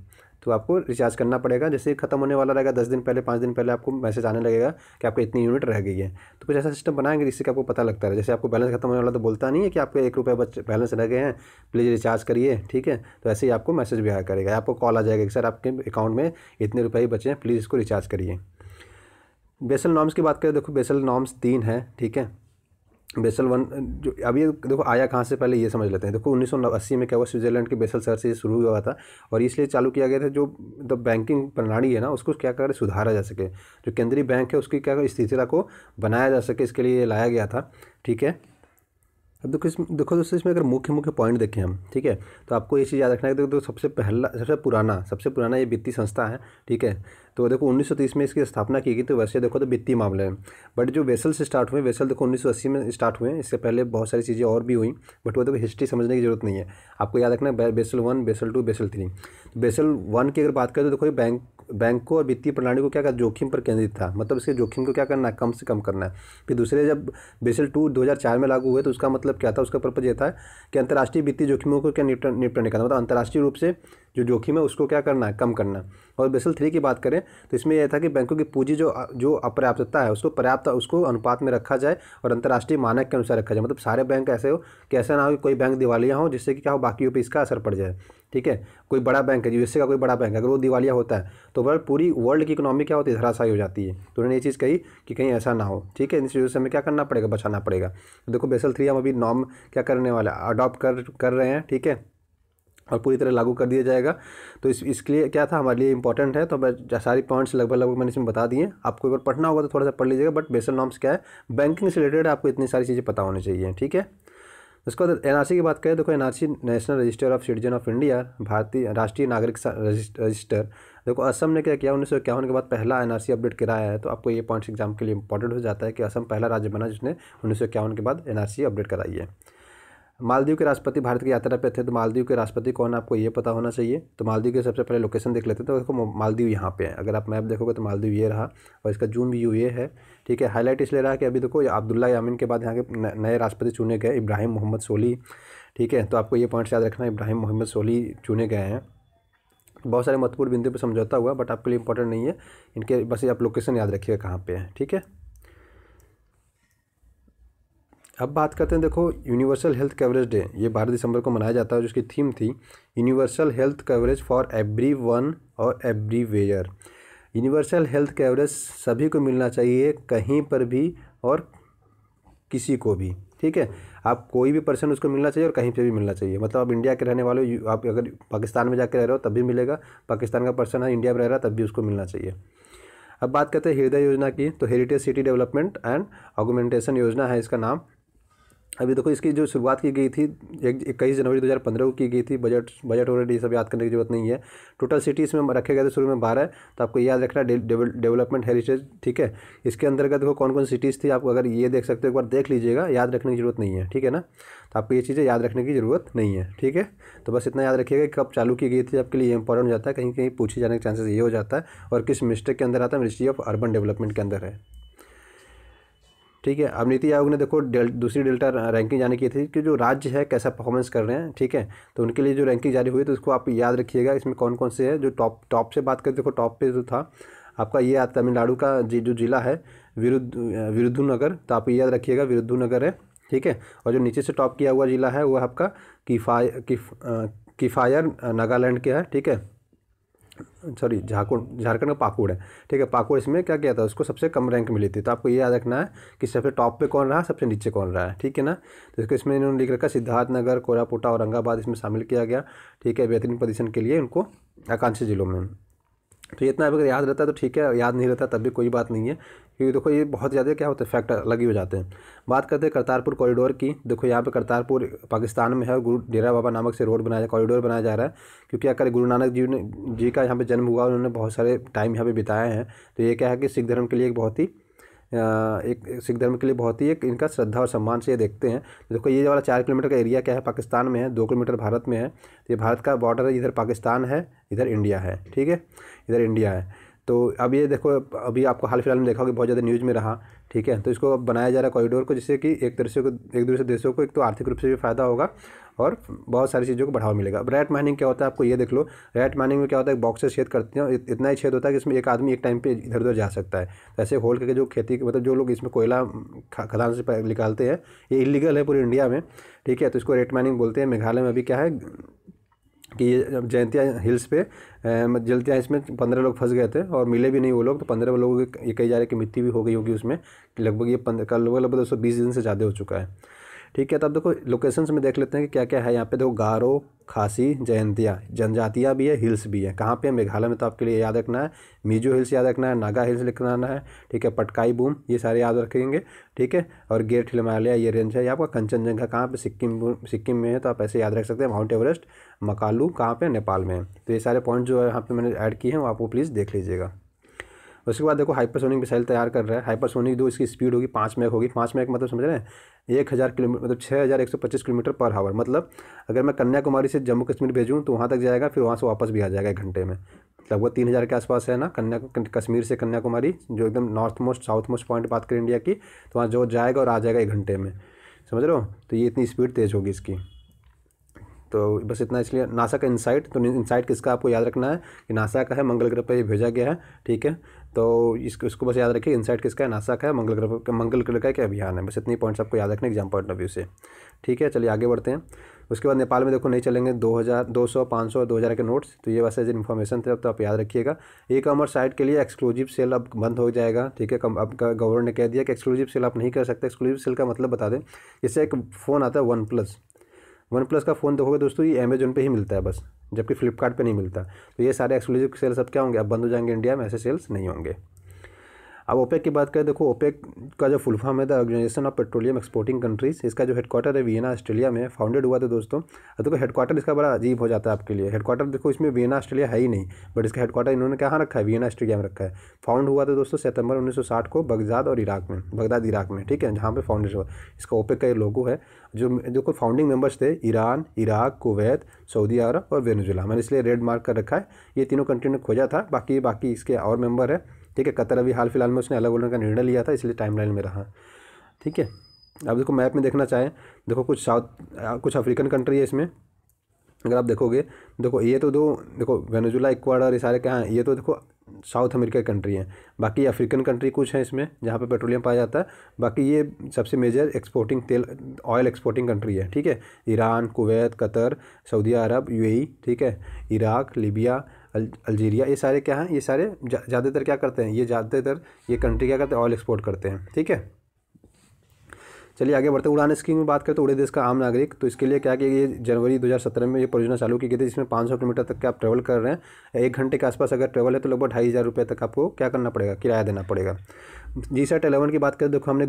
तो आपको रिचार्ज करना पड़ेगा, जैसे ही खत्म होने वाला रहेगा 10 दिन पहले 5 दिन पहले आपको मैसेज आने लगेगा कि आपका इतनी यूनिट रह गई है। तो कुछ ऐसा सिस्टम बनाएंगे जिससे कि आपको पता लगता है, जैसे आपको बैलेंस खत्म होने वाला तो बोलता नहीं है कि आपके 1 रुपये बैलेंस रह गए हैं, प्लीज़ रिचार्ज करिए, ठीक है। तो ऐसे ही आपको मैसेज भी आया करेगा, आपको कॉल आ जाएगा कि सर आपके अकाउंट में इतने रुपए ही बचे हैं, प्लीज़ इसको रिचार्ज करिए। बेसल नॉर्म्स की बात करें, देखो बेसल नॉर्म्स 3 है, ठीक है। बेसल 1 जो अभी देखो आया कहाँ से, पहले ये समझ लेते हैं। देखो 1980 में क्या हुआ, स्विट्जरलैंड के बेसल शहर से शुरू हुआ था और इसलिए चालू किया गया था जो बैंकिंग प्रणाली है ना उसको क्या करें सुधारा जा सके, जो केंद्रीय बैंक है उसकी क्या स्थिरता को बनाया जा सके, इसके लिए लाया गया था, ठीक है। अब देखो दोस्तों इसमें अगर मुख्य पॉइंट देखें हम, ठीक है, तो आपको ये चीज़ याद रखना है कि देखो सबसे पुराना ये वित्तीय संस्था है, ठीक है। तो देखो 1930 में इसकी स्थापना की गई, तो वैसे देखो तो वित्तीय मामले में, बट जो वेसल से स्टार्ट हुए, वेसल देखो 1980 में स्टार्ट हुए, इससे पहले बहुत सारी चीज़ें और भी हुई, बट वो देखो हिस्ट्री समझने की जरूरत नहीं है, आपको याद रखना है बेसल 1, बेसल 2, बेसल 3। बेसल 1 की अगर बात करें तो देखो ये बैंकों और वित्तीय प्रणाली को क्या जोखिम पर केंद्रित था, मतलब इसके जोखिम को क्या करना है, कम से कम करना है। फिर दूसरे जब बेसल 2 2004 में लागू हुए तो उसका मतलब क्या था, उसका पर्पज ये था कि अंतर्राष्ट्रीय वित्तीय जोखिमों को क्या निपटने का, मतलब अंतर्राष्ट्रीय रूप से जो जोखिम है उसको क्या करना है, कम करना। और बेसल 3 की बात करें तो इसमें यह था कि बैंकों की पूंजी जो अपर्याप्तता है उसको अनुपात में रखा जाए और अंतर्राष्ट्रीय मानक के अनुसार रखा जाए, मतलब सारे बैंक ऐसे हो कि ऐसा ना हो कि कोई बैंक दिवालिया हो जिससे कि क्या हो बाकियों पे इसका असर पड़ जाए, ठीक है। कोई बड़ा बैंक है, यूएसए का कोई बड़ा बैंक है, अगर वो दिवालिया होता है तो पूरी वर्ल्ड की इकोनॉमी क्या होती है, धराशायी हो जाती है। तो उन्होंने ये चीज़ कही कि कहीं ऐसा ना हो, ठीक है। इस वजह से हमें क्या करना पड़ेगा, बचाना पड़ेगा। तो देखो बेसल 3 हम अभी नॉर्म क्या करने वाले अडॉप्ट कर रहे हैं, ठीक है। और पूरी तरह लागू कर दिया जाएगा। तो इसके लिए क्या था, हमारे लिए इंपॉर्टेंट है। तो मैं सारी पॉइंट्स लगभग मैंने इसमें बता दिए। आपको एक बार पढ़ना होगा तो थोड़ा सा पढ़ लीजिएगा, बट बेसल नॉर्म्स क्या है, बैंकिंग से रिलेटेड आपको इतनी सारी चीज़ें पता होनी चाहिए, ठीक है। उसके बाद एनआरसी की बात करें, देखो NRC national register of citizen of India, भारतीय राष्ट्रीय नागरिक रजिस्टर। देखो असम ने क्या किया, 1951 के बाद पहला एनआरसी अपडेट कराया है। तो आपको ये पॉइंट्स एग्जाम के लिए इंपॉर्टेंट हो जाता है कि असम पहला राज्य बना जिसने 1951 के बाद एनआरसी अपडेट कराई है। मालदीव के राष्ट्रपति भारत की यात्रा पे थे, तो मालदीव के राष्ट्रपति कौन आपको ये पता होना चाहिए। तो मालदीव के सबसे पहले लोकेशन देख लेते हैं। तो देखो मालदीव यहाँ पे है, अगर आप मैप देखोगे तो मालदीव ये रहा और इसका जूम व्यू ये है, ठीक है। हाईलाइट इसलिए रहा कि अभी देखो अब्दुल्ला यामीन के बाद यहाँ के नए राष्ट्रपति चुने गए, इब्राहिम मोहम्मद सोली, ठीक है। तो आपको ये पॉइंट्स याद रखना, इब्राहिम मोहम्मद सोली चुने गए हैं। बहुत सारे महत्वपूर्ण बिंदु पर समझौता हुआ, बट आपके लिए इंपॉर्टेंट नहीं है इनके, बस ये आप लोकेशन याद रखिएगा कहाँ पे है, ठीक है। अब बात करते हैं, देखो यूनिवर्सल हेल्थ कवरेज डे, ये 12 दिसंबर को मनाया जाता है, जिसकी थीम थी universal health coverage for every one और एवरीवेयर। यूनिवर्सल हेल्थ कवरेज सभी को मिलना चाहिए, कहीं पर भी और किसी को भी, ठीक है। आप कोई भी पर्सन उसको मिलना चाहिए और कहीं पे भी मिलना चाहिए। मतलब आप इंडिया के रहने वाले हो, आप अगर पाकिस्तान में जाकर रह रहे हो तब भी मिलेगा, पाकिस्तान का पर्सन है इंडिया में रह रहा है तब भी उसको मिलना चाहिए। अब बात करते हैं हृदय योजना की, तो heritage city development and augmentation योजना है इसका नाम। अभी देखो इसकी जो शुरुआत की गई थी 21 जनवरी 2015 को की गई थी। बजट ऑलरेडी ये सब याद करने की जरूरत नहीं है। टोटल सिटी इसमें रखे गए थे शुरू में 12, तो आपको याद रखना डेवलपमेंट हेरिटेज, ठीक है। इसके अंतर्गत देखो कौन कौन सिटीज़ थी, आपको अगर ये देख सकते हो एक बार देख लीजिएगा, याद रखने की जरूरत नहीं है, ठीक है ना। तो आपको ये चीज़ें याद रखने की ज़रूरत नहीं है, ठीक है। तो बस इतना याद रखिएगा कि कब चालू की गई थी, आपके लिए इंपॉर्टेंट हो जाता है, कहीं कहीं पूछे जाने के चांसेस ये हो जाता है। और किस मिनिस्ट्री के अंदर आता है, मिनिस्ट्री ऑफ अर्बन डेवलपमेंट के अंदर है, ठीक है। अब नीति आयोग ने देखो दूसरी डेल्टा रैंकिंग जारी की थी कि जो राज्य है कैसा परफॉर्मेंस कर रहे हैं, ठीक है। तो उनके लिए जो रैंकिंग जारी हुई तो उसको आप याद रखिएगा। इसमें कौन कौन से है जो टॉप से बात करें, देखो टॉप पे जो था आपका ये तमिलनाडु का जो जिला है विरुधुनगर, तो आप याद रखिएगा विरुधुनगर है, ठीक है। और जो नीचे से टॉप किया हुआ जिला है वो आपका किफायर नागालैंड के है, ठीक है। सॉरी झारखंड का पाकुड़ है, ठीक है। पाकुड़ इसमें क्या किया था, उसको सबसे कम रैंक मिली थी। तो आपको ये याद रखना है कि सबसे टॉप पे कौन रहा, सबसे नीचे कौन रहा है, ठीक है ना। तो इसको इसमें इन्होंने लिख रखा सिद्धार्थनगर, कोरापुटा, औरंगाबाद इसमें शामिल किया गया, ठीक है, बेहतरीन पोजीशन के लिए उनको आकांक्षी जिलों में। तो इतना अगर याद रहता है तो ठीक है, याद नहीं रहता तब भी कोई बात नहीं है, क्योंकि देखो ये बहुत ज़्यादा क्या होता है फैक्ट अलग ही हो जाते हैं। बात करते हैं करतारपुर कॉरिडोर की। देखो यहाँ पे करतारपुर पाकिस्तान में है, गुरु डेरा बाबा नामक से कॉरिडोर बनाया जा रहा है, क्योंकि अगर गुरु नानक जी का यहाँ पे जन्म हुआ, उन्होंने बहुत सारे टाइम यहाँ पे बिताए हैं। तो ये क्या है कि सिख धर्म के लिए सिख धर्म के लिए बहुत ही एक इनका श्रद्धा और सम्मान से ये देखते हैं। देखो ये वाला 4 किलोमीटर का एरिया क्या है, पाकिस्तान में है, 2 किलोमीटर भारत में है। तो ये भारत का बॉर्डर है, इधर पाकिस्तान है, इधर इंडिया है, ठीक है, इधर इंडिया है। तो अब ये देखो अभी आपको हाल फिलहाल में देखा होगा बहुत ज़्यादा न्यूज़ में रहा, ठीक है। तो इसको अब बनाया जा रहा है कॉरिडोर को, जिससे कि एक दूसरे देशों को एक तो आर्थिक रूप से भी फायदा होगा और बहुत सारी चीज़ों को बढ़ावा मिलेगा। अब रैट माइनिंग क्या होता है, आपको ये देख लो। रैट माइनिंग में क्या होता है, बॉक्स से छेद करते हैं, इतना ही छेद होता है कि इसमें एक आदमी एक टाइम पे इधर उधर जा सकता है। तो ऐसे होल करके जो खेती मतलब जो लोग इसमें कोयला खदान से निकालते हैं, ये इलीगल है पूरे इंडिया में, ठीक है। तो इसको रैट माइनिंग बोलते हैं। मेघालय में अभी क्या है कि ये जयंतिया हिल्स पे जलतिया इसमें 15 लोग फंस गए थे और मिले भी नहीं वो लोग। तो 15 लोगों की ये कही जा रही है कि मृत्यु भी हो गई होगी उसमें, लगभग ये लगभग 220 दिन से ज़्यादा हो चुका है, ठीक है। तब देखो लोकेशंस में देख लेते हैं कि क्या क्या है यहाँ पे। देखो गारो, खासी, जयंतिया जनजातियाँ भी है, हिल्स भी है। कहाँ पे, मेघालय में। तो आपके लिए याद रखना है मिजो हिल्स याद रखना है, नागा हिल्स लिखना है, ठीक है, पटकाई बूम ये सारे याद रखेंगे, ठीक है। और ग्रेट हिमालय ये रेंज है। ये आपका कंचनजंगा कहाँ पे, सिक्किम में है, तो आप ऐसे याद रख सकते हैं। माउंट एवरेस्ट मकालू कहाँ पे, नेपाल में है। तो ये सारे पॉइंट जो है यहाँ पे मैंने ऐड किए हैं वो आपको प्लीज़ देख लीजिएगा। उसके बाद देखो हाइपरसोनिक मिसाइल तैयार कर रहा है। हाइपरसोनिक इसकी स्पीड होगी 5 मैक होगी। 5 मैक मतलब समझ रहे हैं 1000 किलोमीटर मतलब 6125 किलोमीटर पर आवर। मतलब अगर मैं कन्याकुमारी से जम्मू कश्मीर भेजूँ तो वहाँ तक जाएगा, फिर वहाँ से वापस भी आ जाएगा 1 घंटे में। लगभग 3000 के आसपास है ना कश्मीर से कन्याकुमारी, जो एकदम north most south most point बात करें इंडिया की, तो वहाँ जो जाएगा और आ जाएगा 1 घंटे में, समझ रहे हो। तो ये इतनी स्पीड तेज़ होगी इसकी। तो बस इतना। इसलिए नासा का इनसाइट, तो इनसाइट किसका आपको याद रखना है कि नासा का है, मंगल ग्रह पर ये भेजा गया है, ठीक है। तो इसको बस याद रखिए, इनसाइट किसका है, नासा का है, मंगल ग्रह का क्या अभियान है। बस इतनी पॉइंट्स आपको याद रखने एग्जाम पॉइंट ऑफ व्यू से, ठीक है। चलिए आगे बढ़ते हैं। उसके बाद नेपाल में देखो नहीं चलेंगे 2000 200 500 2000 के नोट्स। तो ये वैसे जो इन्फॉर्मेशन थे अब तो आप याद रखिएगा। ई कॉमर्स साइट के लिए एक्सक्लूसिव सेल अब बंद हो जाएगा, ठीक है। अब गवर्नमेंट ने कह दिया कि एक्सक्लूसिव सेल आप नहीं कर सकते। एक्सक्लूसिव सेल का मतलब बता दें, जैसे एक फ़ोन आता है OnePlus, वन प्लस का फ़ोन देखोगे दोस्तों ये अमेजोन पे ही मिलता है बस, जबकि फ्लिपकार्ट पे नहीं मिलता। तो ये सारे एक्सक्लूसिव सेल्स अब क्या होंगे, अब बंद हो जाएंगे इंडिया में, ऐसे सेल्स नहीं होंगे। अब ओपेक की बात करें, देखो ओपेक का जो फुल फॉर्म है the Organization of Petroleum Exporting Countries. इसका जो हेडक्वार्टर है वियना ऑस्ट्रेलिया में फाउंडेड हुआ था दोस्तों। अब देखो हेडक्वार्टर इसका बड़ा अजीब हो जाता है आपके लिए, हेडक्वार्टर देखो इसमें वियना ऑस्ट्रेलिया है ही नहीं, बट इसका हेडक्वार्टर इन्होंने कहाँ रखा है, वियना ऑस्ट्रेलिया में रखा है। फाउंड हुआ था दोस्तों सितंबर 1960 को बगदाद और इराक में, बगदाद इराक में, ठीक है, जहाँ पे फाउंडेड हुआ। इसका ओपेक का ये लोगो है। जो कोई फाउंडिंग मेंबर्स थे ईरान, इराक, कुवैत, सऊदी अरब और वेनेजुला, मैंने इसलिए रेड मार्क कर रखा है। ये तीनों कंट्री ने खोजा था, बाकी इसके और मेंबर है, ठीक है। कतर अभी हाल फिलहाल में उसने अलग होने का निर्णय लिया था, इसलिए टाइमलाइन में रहा, ठीक है। अब देखो मैप में देखना चाहें, देखो कुछ अफ्रीकन कंट्री है इसमें, अगर आप देखोगे, देखो ये तो देखो वेनेजुला, इक्वाडोर, ये सारे कहाँ हैं, ये तो देखो साउथ अमेरिका की कंट्री हैं। बाकी अफ्रीकन कंट्री कुछ हैं इसमें जहाँ पे पेट्रोलियम पाया जाता है। बाकी ये सबसे major exporting oil exporting country है, ठीक है। Iran, Kuwait, Qatar, Saudi Arabia, UAE, ठीक है, इराक, लीबिया, अल्जीरिया, ये सारे क्या हैं, ये सारे ज़्यादातर क्या करते हैं, ये कंट्री क्या करते हैं, ऑयल एक्सपोर्ट करते हैं, ठीक है। चलिए आगे बढ़ते हैं। उड़ान स्कीम में बात करें तो उड़े देश का आम नागरिक, तो इसके लिए क्या कि ये जनवरी 2017 में ये परियोजना चालू की गई थी, जिसमें 500 किलोमीटर तक के आप ट्रैवल कर रहे हैं, 1 घंटे के आसपास अगर ट्रैवल है तो लगभग 2,500 रुपये तक आपको क्या करना पड़ेगा, किराया देना पड़ेगा। GSAT-11 की बात करें, देखो हमने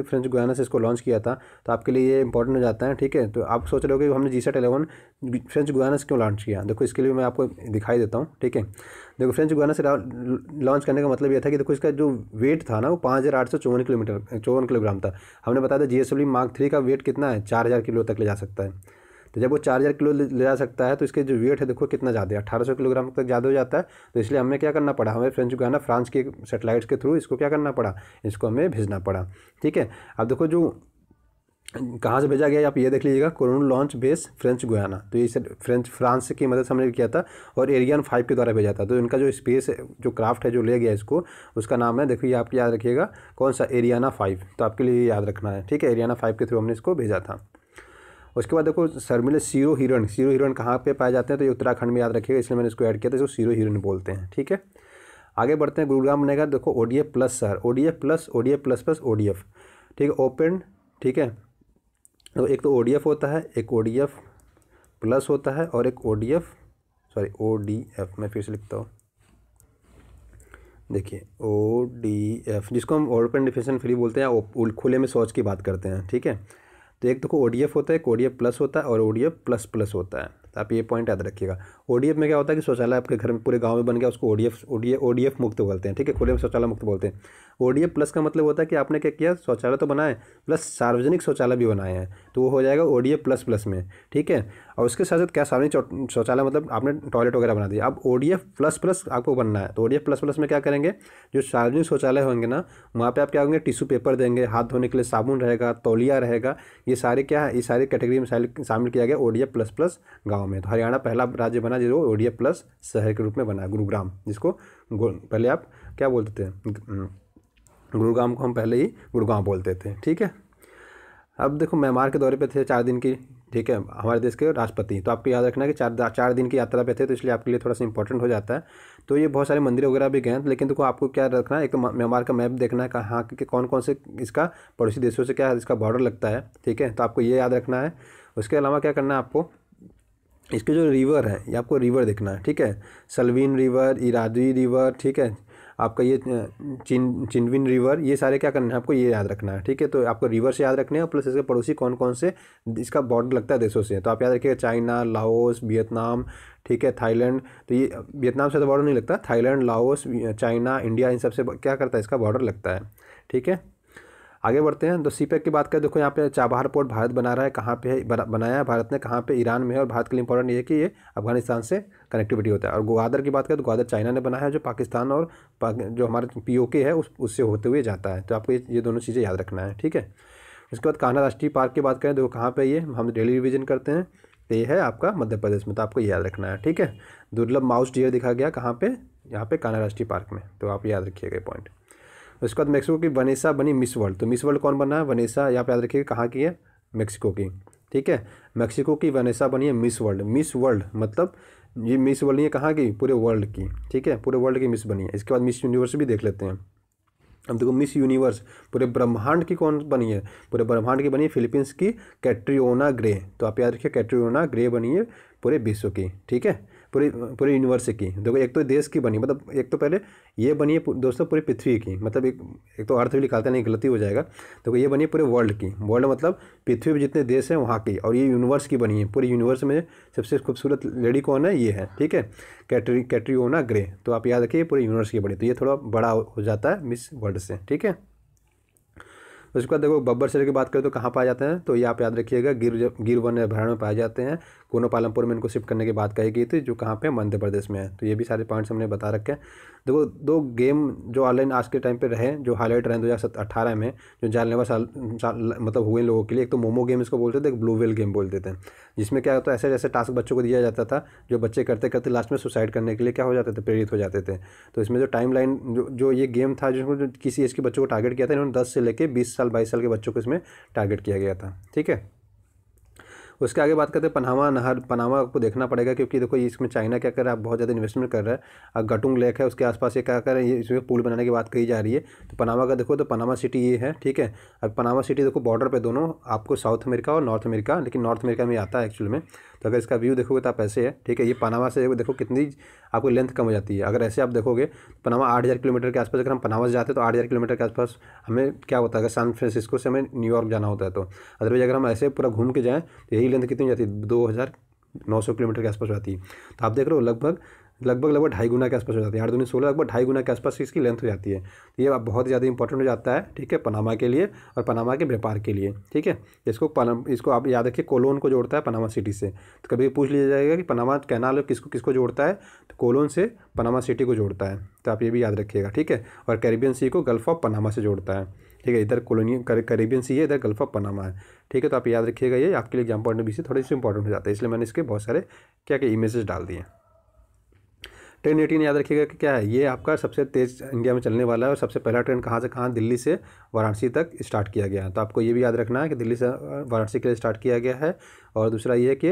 फ्रेंच गुयाना से इसको लॉन्च किया था, तो आपके लिए ये इंपॉर्टेंट हो जाता है, ठीक है। तो आप सोच रहे हो कि हमने GSAT-11 फ्रेंच गुयाना से क्यों लॉन्च किया, देखो इसके लिए मैं आपको दिखाई देता हूँ, ठीक है। देखो फ्रेंच गुयाना से लॉन्च करने का मतलब ये था कि देखो इसका जो वेट था ना वो 5,854 किलोग्राम था। हमने बताया था GSLV Mark 3 का वेट कितना है, 4,000 किलो तक ले जा सकता है। तो जब वो 4,000 किलो ले जा सकता है तो इसके जो वेट है देखो कितना ज़्यादा है, 1,800 किलोग्राम तक ज़्यादा हो जाता है। तो इसलिए हमें क्या करना पड़ा, हमें फ्रेंच गुयाना फ्रांस के सैटेलाइट्स के थ्रू इसको क्या करना पड़ा, इसको हमें भेजना पड़ा, ठीक है। अब देखो जो कहाँ से भेजा गया आप ये देख लीजिएगा, कोरोन लॉन्च बेस फ्रेंच गुयाना, तो ये फ्रांस की मदद से हमने किया था और एरियन 5 के द्वारा भेजा था। तो इनका जो स्पेस जो क्राफ्ट है जो ले गया इसको, उसका नाम है, देखिए आप याद रखिएगा कौन सा, एरियाना 5, तो आपके लिए याद रखना है, ठीक है। एरियाना 5 के थ्रू हमने इसको भेजा था। उसके बाद देखो शर्मिले सीरो हिरण कहाँ पे पाए जाते हैं, तो ये उत्तराखंड में, याद रखिएगा, इसलिए मैंने इसको ऐड किया था, इसको सीरो हिरण बोलते हैं, ठीक है। आगे बढ़ते हैं। गुरुग्राम बनेगा देखो ODF प्लस शहर, ODF प्लस ODF, ठीक है, ओपन, ठीक है। तो एक तो ODF होता है, एक ODF प्लस होता है और एक ODF मैं फिर से लिखता हूँ, देखिए ODF, जिसको हम ओपन डिफिनेशन फ्री बोलते हैं, खुले में शौच की बात करते हैं, ठीक है। तो एक देखो ODF होता है, एक ODF प्लस होता है और ODF प्लस होता है, तो आप ये पॉइंट याद रखिएगा। ODF में क्या होता है कि शौचालय आपके घर में पूरे गांव में बन गया, उसको ODF मुक्त बोलते हैं, ठीक है, खुले में शौचालय मुक्त बोलते हैं। ODF प्लस का मतलब होता है कि आपने क्या किया, शौचालय तो बनाए प्लस सार्वजनिक शौचालय भी बनाए हैं, तो वो हो जाएगा ODF प्लस में, ठीक है। और उसके साथ साथ क्या, सार्वजनिक शौचालय मतलब आपने टॉयलेट वगैरह बना दिया। अब ODF प्लस आपको बनना है, तो ODF प्लस में क्या करेंगे, जो सार्वजनिक शौचालय होंगे ना, वहाँ पे आप क्या होंगे, टिश्यू पेपर देंगे, हाथ धोने के लिए साबुन रहेगा, तौलिया रहेगा, ये सारे क्या है, ये सारी कैटेगरी में शामिल किया गया ODF प्लस गाँव में। तो हरियाणा पहला राज्य बना जो ODF प्लस शहर के रूप में बना, गुरुग्राम, जिसको पहले आप क्या बोलते थे, गुरुग्राम को हम पहले ही गुड़गांव बोलते थे, ठीक है। अब देखो म्यांमार के दौरे पे थे 4 दिन की, ठीक है, हमारे देश के राष्ट्रपति, तो आपको याद रखना है कि 4 दिन की यात्रा पे थे, तो इसलिए आपके लिए थोड़ा सा इंपॉर्टेंट हो जाता है। तो ये बहुत सारे मंदिर वगैरह भी गए, लेकिन देखो आपको क्या रखना है, एक तो म्यांमार का मैप देखना है, कहाँ के कौन कौन से इसका पड़ोसी देशों से क्या इसका बॉर्डर लगता है, ठीक है, तो आपको ये याद रखना है। उसके अलावा क्या करना है आपको, इसके जो रिवर है ये आपको रिवर देखना है, ठीक है, सलवीन रिवर, इरादी रिवर, ठीक है, आपका ये चिनविन रिवर, ये सारे क्या करना है आपको ये याद रखना है, ठीक है। तो आपको रिवर से याद रखने हैं, प्लस इसके पड़ोसी कौन कौन से इसका बॉर्डर लगता है देशों से, तो आप याद रखिएगा चाइना, लाओस, वियतनाम, ठीक है, थाईलैंड। तो ये वियतनाम से तो बॉर्डर नहीं लगता, थाईलैंड, लाओस, चाइना, इंडिया, इन सबसे क्या करता है इसका बॉर्डर लगता है, ठीक है। आगे बढ़ते हैं। तो CPEC की बात करें, देखो यहाँ पे चाबहार पोर्ट भारत बना रहा है, कहाँ पे है बनाया है भारत ने, कहाँ पे, ईरान में है, और भारत के लिए इंपॉर्टेंट ये है कि ये अफगानिस्तान से कनेक्टिविटी होता है। और ग्वादर की बात करें तो ग्वादर चाइना ने बनाया है, जो पाकिस्तान और जो हमारे POK है उससे होते हुए जाता है, तो आपको ये दोनों चीज़ें याद रखना है, ठीक है। उसके बाद कान्हा राष्ट्रीय पार्क की बात करें, देखो कहाँ पर ये हम डेली रिविजन करते हैं, तो ये है आपका मध्य प्रदेश में, तो आपको ये याद रखना है, ठीक है। दुर्लभ माउस डियर दिखा गया कहाँ पे, यहाँ पे कान्हा राष्ट्रीय पार्क में, तो आप याद रखिएगा पॉइंट। उसके बाद मेक्सिको की वनेसा बनी मिस वर्ल्ड, तो मिस वर्ल्ड कौन बना है, वनेसा, यहाँ पे याद रखिएगा कहाँ की है, मेक्सिको की, ठीक है। मेक्सिको की वनेसा बनी है मिस वर्ल्ड मतलब ये मिस वर्ल्ड नहीं है कहाँ की, पूरे वर्ल्ड की, ठीक है, पूरे वर्ल्ड की मिस बनी है। इसके बाद मिस यूनिवर्स भी देख लेते हैं। अब देखो मिस यूनिवर्स पूरे ब्रह्मांड की कौन बनी है, पूरे ब्रह्मांड की बनी है फिलीपींस की कैट्रियोना ग्रे। तो आप याद रखिए कैट्रियोना ग्रे बनी है पूरे विश्व की, ठीक है, पूरे पूरे यूनिवर्स की। देखो एक तो देश की बनी, मतलब एक तो पहले ये बनी है दोस्तों पूरी पृथ्वी की, मतलब एक तो अर्थ भी निकालते नहीं, गलती हो जाएगा। देखो ये बनी है पूरे वर्ल्ड की, वर्ल्ड मतलब पृथ्वी पर जितने देश हैं वहाँ की, और ये यूनिवर्स की बनी है। पूरे यूनिवर्स में सबसे खूबसूरत लेडी कौन है, ये है, ठीक है, कैट्रियोना ग्रे। तो आप याद रखिए पूरे यूनिवर्स की बनी, तो ये थोड़ा बड़ा हो जाता है मिस वर्ल्ड से, ठीक है। उसके बाद देखो बब्बर शेर की बात करें तो कहाँ पाए जाते हैं, तो ये आप याद रखिएगा गिर वन अभयारण्य में पाए जाते हैं। कोनो पालमपुर में इनको शिफ्ट करने की बात कही गई थी, जो कहाँ पे मध्य प्रदेश में है। तो ये भी सारे पॉइंट्स हमने बता रखे हैं। देखो दो गेम जो ऑनलाइन आज के टाइम पे रहे, जो हाईलाइट रहे 2018 में, जो जानलेवा साल मतलब हुए लोगों के लिए, एक तो मोमो गेम इसको बोलते थे, एक ब्लू व्हेल गेम बोलते थे, जिसमें क्या होता है ऐसे ऐसे टास्क बच्चों को दिया जाता था, जो बच्चे करते करते लास्ट में सुसाइड करने के लिए क्या हो जाते थे, प्रेरित हो जाते थे। तो इसमें जो टाइम लाइन जो ये गेम था, जिसमें जो किसी एज के बच्चों को टारगेट किया था, इन्होंने 10 से लेकर 20 साल 22 साल के बच्चों को इसमें टारगेट किया गया था, ठीक है। उसके आगे बात करते हैं पनामा नहर। पनामा आपको देखना पड़ेगा, क्योंकि देखो इसमें चाइना क्या कर रहा है, बहुत ज़्यादा इन्वेस्टमेंट कर रहा है। और गटुंग लेक है उसके आसपास, ये क्या कर रहा है, ये इसमें पुल बनाने की बात कही जा रही है। तो पनामा का देखो, तो पनामा सिटी ये है, ठीक है। अब पनामा सिटी देखो बॉर्डर पे दोनों आपको साउथ अमेरिका और नॉर्थ अमेरिका, लेकिन नॉर्थ अमेरिका में आता है एक्चुअल में। तो अगर इसका व्यू देखोगे तो आप ऐसे है, ठीक है। ये पनामा से देखो कितनी आपको लेंथ कम हो जाती है। अगर ऐसे आप देखोगे पनामा 8,000 किलोमीटर के आसपास, अगर हम पनामा से जाते हैं तो 8,000 किलोमीटर के आसपास हमें क्या होता है, अगर सैन फ्रांसिस्को से हमें न्यूयॉर्क जाना होता है तो। अदरवाइज अगर हम ऐसे पूरा घूम के जाएँ तो यही लेंथ कितनी हो जाती है, 2,900 किलोमीटर के आसपास जाती है। तो आप देख रहे हो लगभग 2.5 गुना के आसपास हो जाती है, 8×2=16, लगभग 2.5 गुना के आसपास इसकी लेंथ हो जाती है। तो ये बहुत ज़्यादा इंपॉर्टेंट हो जाता है, ठीक है, पनामा के लिए और पनामा के व्यापार के लिए, ठीक है। इसको आप याद रखिए, कोलोन को जोड़ता है पनामा सिटी से। तो कभी पूछ लिया जाएगा कि पनामा कैनाल किसको किसको जोड़ता है, तो कोलोन से पनामा सिटी को जोड़ता है। तो आप ये भी याद रखिएगा, ठीक है। और कैरिबियन सी को गल्फ ऑफ पनामा से जोड़ता है, ठीक है। इधर कॉलोनी कैरिबियन सी है, इधर गल्फ ऑफ पनामा है, ठीक है। तो आप याद रखिएगा, ये आपके लिए एग्जाम पॉइंट ऑफ व्यू से थोड़े से इंपॉर्टेंट हो जाता है, इसलिए मैंने इसके बहुत सारे क्या क्या इमेजेस डाल दिए। ट्रेन 18 याद रखिएगा कि क्या है, ये आपका सबसे तेज़ इंडिया में चलने वाला है। और सबसे पहला ट्रेन कहाँ से कहाँ, दिल्ली से वाराणसी तक स्टार्ट किया गया है। तो आपको ये भी याद रखना है कि दिल्ली से वाराणसी के लिए स्टार्ट किया गया है। और दूसरा ये है कि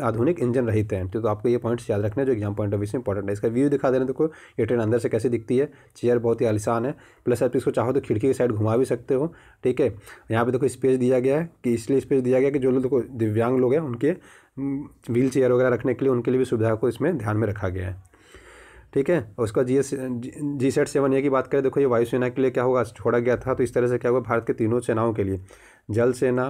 आधुनिक इंजन रहित हैं। तो आपको ये पॉइंट्स याद रखना है जो एग्जाम पॉइंट ऑफ व्यू से इंपॉर्टेंट है। इसका व्यू दिखा दे रहे हैं, देखो ये ट्रेन अंदर से कैसे दिखती है, चेयर बहुत ही आलिशान है। प्लस आप इसको चाहो तो खिड़की की साइड घुमा भी सकते हो, ठीक है। यहाँ पे देखो स्पेस दिया गया है, कि इसलिए स्पेस दिया गया कि जो लोग देखो दिव्यांग लोग हैं उनके व्हील चेयर वगैरह रखने के लिए, उनके लिए भी सुविधा को इसमें ध्यान में रखा गया है, ठीक है। और उसका G-7A की बात करें, देखो ये वायुसेना के लिए क्या होगा, छोड़ा गया था। तो इस तरह से क्या होगा, भारत के तीनों सेनाओं के लिए, जल सेना,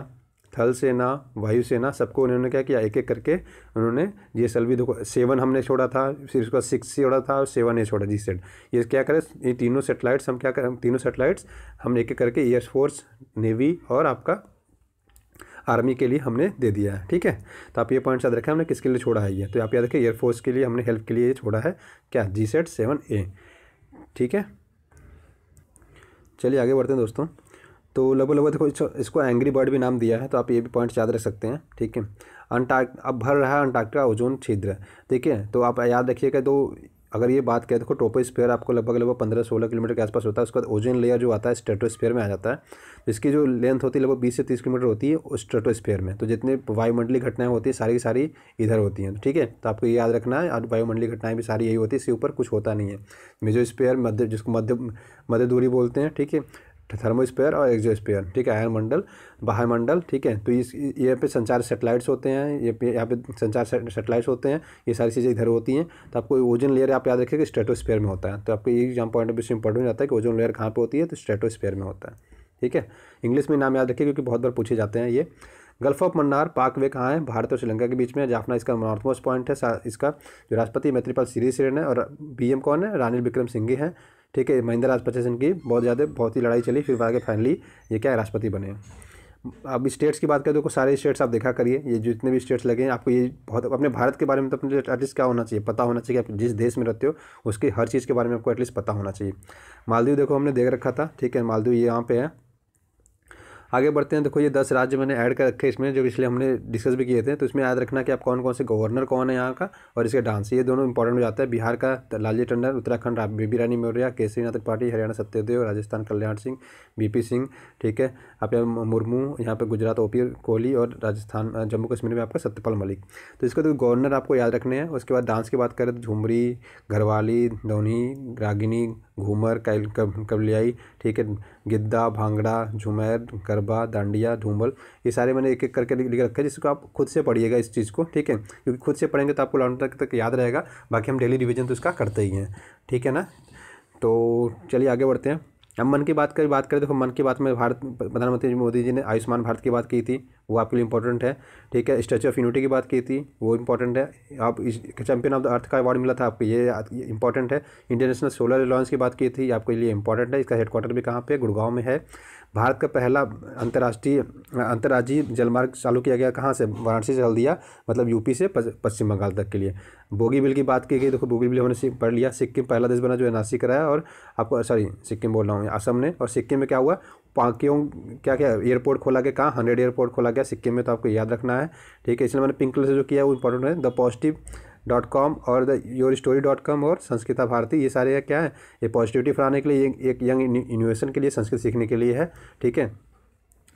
थल सेना, वायुसेना, सबको उन्होंने क्या किया, एक एक करके उन्होंने GSLV देखो 7 हमने छोड़ा था, फिर उसका 6 छोड़ा था और 7A छोड़ा G-SAT। ये क्या करें, ये तीनों सेटेलाइट्स हम क्या करें, तीनों सेटेलाइट्स हम एक एक करके एयरफोर्स, नेवी और आपका आर्मी के लिए हमने दे दिया है, ठीक है। तो आप ये पॉइंट्स याद रखें हमने किसके लिए छोड़ा है ये। तो आप याद रखें एयरफोर्स के लिए हमने हेल्प के लिए ये छोड़ा है क्या, G-SAT 7A, ठीक है। चलिए आगे बढ़ते हैं दोस्तों। तो लगभग देखो इसको एंग्री बर्ड भी नाम दिया है, तो आप ये भी पॉइंट्स याद रख सकते हैं, ठीक है। अब भर रहा है अंटार्कटिका ओजोन छिद्र, ठीक है। तो आप याद रखिएगा, तो अगर ये बात करें, देखो ट्रोपोस्फीयर आपको लगभग 15-16 किलोमीटर के आसपास होता है। उसके बाद ओजोन लेयर जो आता है स्ट्रेटोस्फीयर में आ जाता है। इसकी जो लेंथ होती है लगभग 20 से 30 किलोमीटर होती है उस स्ट्रेटोस्फीयर में। तो जितने वायुमंडलीय घटनाएं होती हैं सारी की सारी इधर होती हैं, ठीक है। तो आपको ये याद रखना है, और वायुमंडलीय घटनाएं भी सारी यही होती है, इसके ऊपर कुछ होता नहीं है। मेजोस्फीयर मध्य, जिसको मध्य दूरी बोलते हैं, ठीक है, थर्मोस्फीयर और एक्सोस्फीयर, ठीक है, आयनमंडल, बाह्यमंडल, ठीक है। तो इस ये पे संचार सैटेलाइट्स होते हैं, यहाँ पे संचार सैटेलाइट्स होते हैं, ये सारी चीज़ें इधर होती हैं। तो आपको ओजोन लेयर आप याद रखिए कि स्ट्रेटोस्फीयर में होता है। तो आपको ये एग्जाम पॉइंट ऑफ व्यू से इंपॉर्टेंट हो जाता है कि ओजोन लेयर कहाँ पे होती है, तो स्ट्रेटोस्फीयर में होता है, ठीक है। इंग्लिश में नाम याद रखिए क्योंकि बहुत बार पूछे जाते हैं ये। गल्फ ऑफ मन्नार पाक वे कहाँ है, भारत और श्रीलंका के बीच में। जाफना इसका नॉर्थ मोस्ट पॉइंट है। इसका जो राष्ट्रपति मैत्रीपाल सिरिसेन है, और PM कौन है, रानिल विक्रमसिंघे हैं, ठीक है। महिंदा राजपक्षे से इनकी बहुत ही लड़ाई चली, फिर आगे फाइनली ये क्या है, राष्ट्रपति बने। अब स्टेट्स की बात करें तो सारे स्टेट्स आप देखा करिए, ये जितने भी स्टेट्स लगे हैं आपको ये बहुत अपने भारत के बारे में तो अपने एटलीस्ट क्या होना चाहिए, पता होना चाहिए कि आप जिस देश में रहते हो उसकी हर चीज़ के बारे में आपको एटलीस्ट पता होना चाहिए। मालदीव देखो हमने देख रखा था, ठीक है, मालदीव ये यहाँ पे है। आगे बढ़ते हैं, देखो ये 10 राज्य मैंने ऐड कर रखे इसमें, जो पिछले हमने डिस्कस भी किए थे। तो इसमें याद रखना कि आप कौन कौन से गवर्नर कौन है यहाँ का, और इसके डांस, ये दोनों इंपॉर्टेंट हो जाता है। बिहार का लालजी टंडन, उत्तराखंड बेबी रानी मौर्य, केसरीनाथ त्रिपाठी, हरियाणा सत्यदेव, राजस्थान कल्याण सिंह, BP सिंह, ठीक है, आप यहाँ मुर्मू, यहाँ पे गुजरात ओपी कोहली और राजस्थान जम्मू कश्मीर में आपका सत्यपाल मलिक। तो इसका तो गवर्नर आपको याद रखने हैं। उसके बाद डांस की बात करें तो झुमरी, घरवाली, धोनी, रागिनी, घूमर, कवलियाई, ठीक है, गिद्दा, भांगड़ा, झूमर, गरबा, डांडिया, धूमल, ये सारे मैंने एक एक करके लिख रखा है, जिसको आप खुद से पढ़िएगा इस चीज़ को, ठीक है, क्योंकि खुद से पढ़ेंगे तो आपको लॉन्ग तक याद रहेगा। बाकी हम डेली रिवीजन तो इसका करते ही हैं, ठीक है ना। तो चलिए आगे बढ़ते हैं। अब मन की बात करें देखो, मन की बात में भारत प्रधानमंत्री मोदी जी ने आयुष्मान भारत की बात की थी, वो आपके लिए इंपॉर्टेंट है, ठीक है। स्टैच्यू ऑफ यूनिटी की बात की थी, वो इंपॉर्टेंट है। आप इस चैंपियन ऑफ द अर्थ का अवार्ड मिला था आपको, ये इंपॉर्टेंट है। इंटरनेशनल सोलर अलायंस की बात की थी, आपके लिए इंपॉर्टेंट है। इसका हेडक्वार्टर भी कहाँ पे, गुड़गांव में है। भारत का पहला अंतर्राज्यीय जलमार्ग चालू किया गया कहाँ से, वाराणसी से हल्दिया, मतलब यूपी से पश्चिम बंगाल तक के लिए। बोगीबिल की बात की गई, देखो बोगीबिल हमने पढ़ लिया। सिक्किम पहला देश बना जो एनआरसी कराया, और आपको सिक्किम बोल रहा हूँ, असम ने। और सिक्किम में क्या हुआ, क्यों क्या क्या एयरपोर्ट खोला गया, कहाँ 100 एयरपोर्ट खोला गया सिक्किम में, तो आपको याद रखना है, ठीक है। इसलिए मैंने पिंक कलर से जो किया वो इंपॉर्टेंट है। द पॉजिटिव.com और द yourstory.com और संस्कृता भारती, ये सारे क्या है, ये पॉजिटिविटी फैलाने के लिए, एक यंग इनोवेशन के लिए, संस्कृत सीखने के लिए है, ठीक है।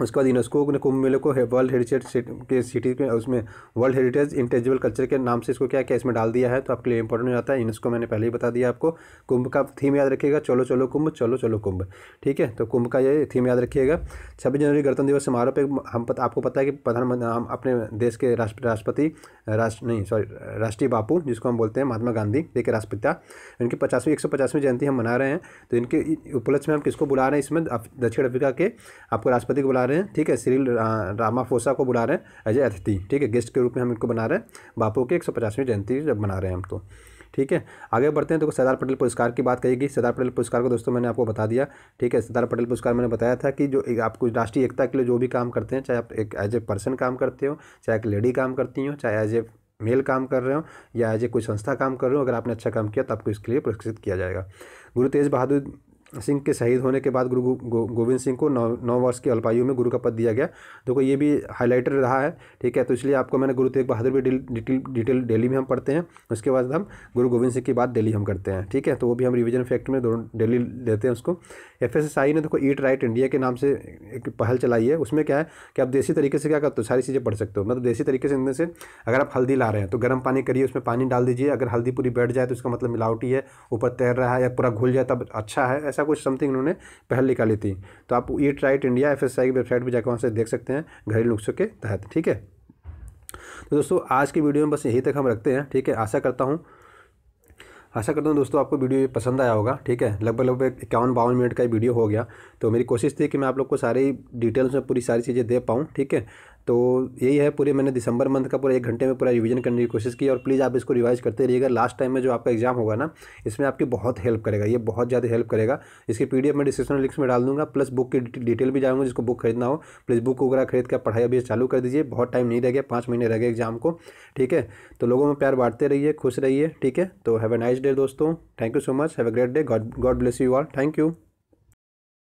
उसके बाद यूनेस्को ने कुंभ मेले को वर्ल्ड हेरिटेज के सिटी के उसमें वर्ल्ड हेरिटेज इंटेजिबल कल्चर के नाम से इसको क्या क्या इसमें डाल दिया है, तो आपके लिए इंपॉर्टेंट हो जाता है। यूनेस्को मैंने पहले ही बता दिया आपको। कुंभ का थीम याद रखिएगा, चलो चलो कुंभ, चलो चलो कुंभ, ठीक है। तो कुंभ का ये थीम याद रखिएगा। 26 जनवरी गणतंत्र दिवस समारोह पे आपको पता है कि प्रधानमंत्री, हम अपने देश के राष्ट्रीय बापू जिसको हम बोलते हैं महात्मा गांधी, देखिए राष्ट्रपिता, इनकी 150वीं जयंती हम मना रहे हैं। तो इनके उपलक्ष्य में हम किसको बुला रहे हैं, इसमें दक्षिण अफ्रीका के आपको राष्ट्रपति को बुला रहे हैं, ठीक है। सिरिल रामाफोसा को बुला रहे हैं एज ए अतिथि, ठीक है, गेस्ट के रूप में हम इनको बना रहे हैं। बापू की 150वीं जयंती जब मना रहे हैं हम, तो ठीक है। आगे बढ़ते हैं। तो सरदार पटेल पुरस्कार की बात करेगी। सरदार पटेल पुरस्कार को दोस्तों मैंने आपको बता दिया, ठीक है। सरदार पटेल पुरस्कार मैंने बताया था कि जो आपको राष्ट्रीय एकता के लिए जो भी काम करते हैं, चाहे आप एक एज ए पर्सन काम करते हो, चाहे एक लेडी काम करती हो, चाहे एज ए मेल काम कर रहे हो, या एज ए कोई संस्था काम कर रहे हो, अगर आपने अच्छा काम किया तो आपको इसके लिए पुरस्कृत किया जाएगा। गुरु तेज बहादुर सिंह के शहीद होने के बाद गुरु गोविंद सिंह को 9 वर्ष की अल्पायु में गुरु का पद दिया गया। देखो ये भी हाईलाइटर रहा है, ठीक है। तो इसलिए आपको मैंने गुरु तेग बहादुर भी डिटेल डेली में हम पढ़ते हैं। उसके बाद हम गुरु गोविंद सिंह की बात डेली हम करते हैं, ठीक है। तो वो भी हम रिवीजन फैक्ट में दोनों डेली लेते हैं उसको। FSSAI ने देखो ईट राइट इंडिया के नाम से एक पहल चलाई है। उसमें क्या है कि आप देसी तरीके से क्या करते हो, सारी चीज़ें पढ़ सकते हो। मतलब देसी तरीके से इनमें से अगर आप हल्दी ला रहे हैं तो गर्म पानी करिए, उसमें पानी डाल दीजिए। अगर हल्दी पूरी बैठ जाए तो उसका मतलब मिलावटी है, ऊपर तैर रहा है, या पूरा घुल जाए तब अच्छा है, ऐसा कुछ समथिंग उन्होंने पहल निकाली थी। तो आप ईट राइट इंडिया FSSAI की वेबसाइट पर जाकर वहाँ से देख सकते हैं, घरेलू नुस्खों के तहत, ठीक है। तो दोस्तों आज की वीडियो में बस यहीं तक हम रखते हैं, ठीक है। आशा करता हूँ दोस्तों आपको वीडियो पसंद आया होगा, ठीक है। लगभग 51-52 मिनट का वीडियो हो गया। तो मेरी कोशिश थी कि मैं आप लोग को सारी डिटेल्स में पूरी सारी चीज़ें दे पाऊँ, ठीक है। तो यही है, पूरे मैंने दिसंबर मंथ का पूरा 1 घंटे में पूरा रिवीजन करने की कोशिश की। और प्लीज़ आप इसको रिवाइज करते रहिएगा। लास्ट टाइम में जो आपका एग्जाम होगा ना, इसमें आपकी बहुत हेल्प करेगा, ये बहुत ज़्यादा हेल्प करेगा। इसकी PDF मैं डिस्क्रिप्शन लिंक्स में डाल दूंगा, प्लस बुक की डिटेल भी जाऊँगा। जिसको बुक खरीदना हो प्लीज़ बुक वगैरह खरीद कर पढ़ाई अभी चालू कर दीजिए। बहुत टाइम नहीं रह गया, 5 महीने रह गए एग्जाम को, ठीक है। तो लोगों में प्यार बांटते रहिए, खुश रहिए, ठीक है। तो हैव ए नाइस डे दोस्तों, thank you so much, have a great day, God bless you all, thank you.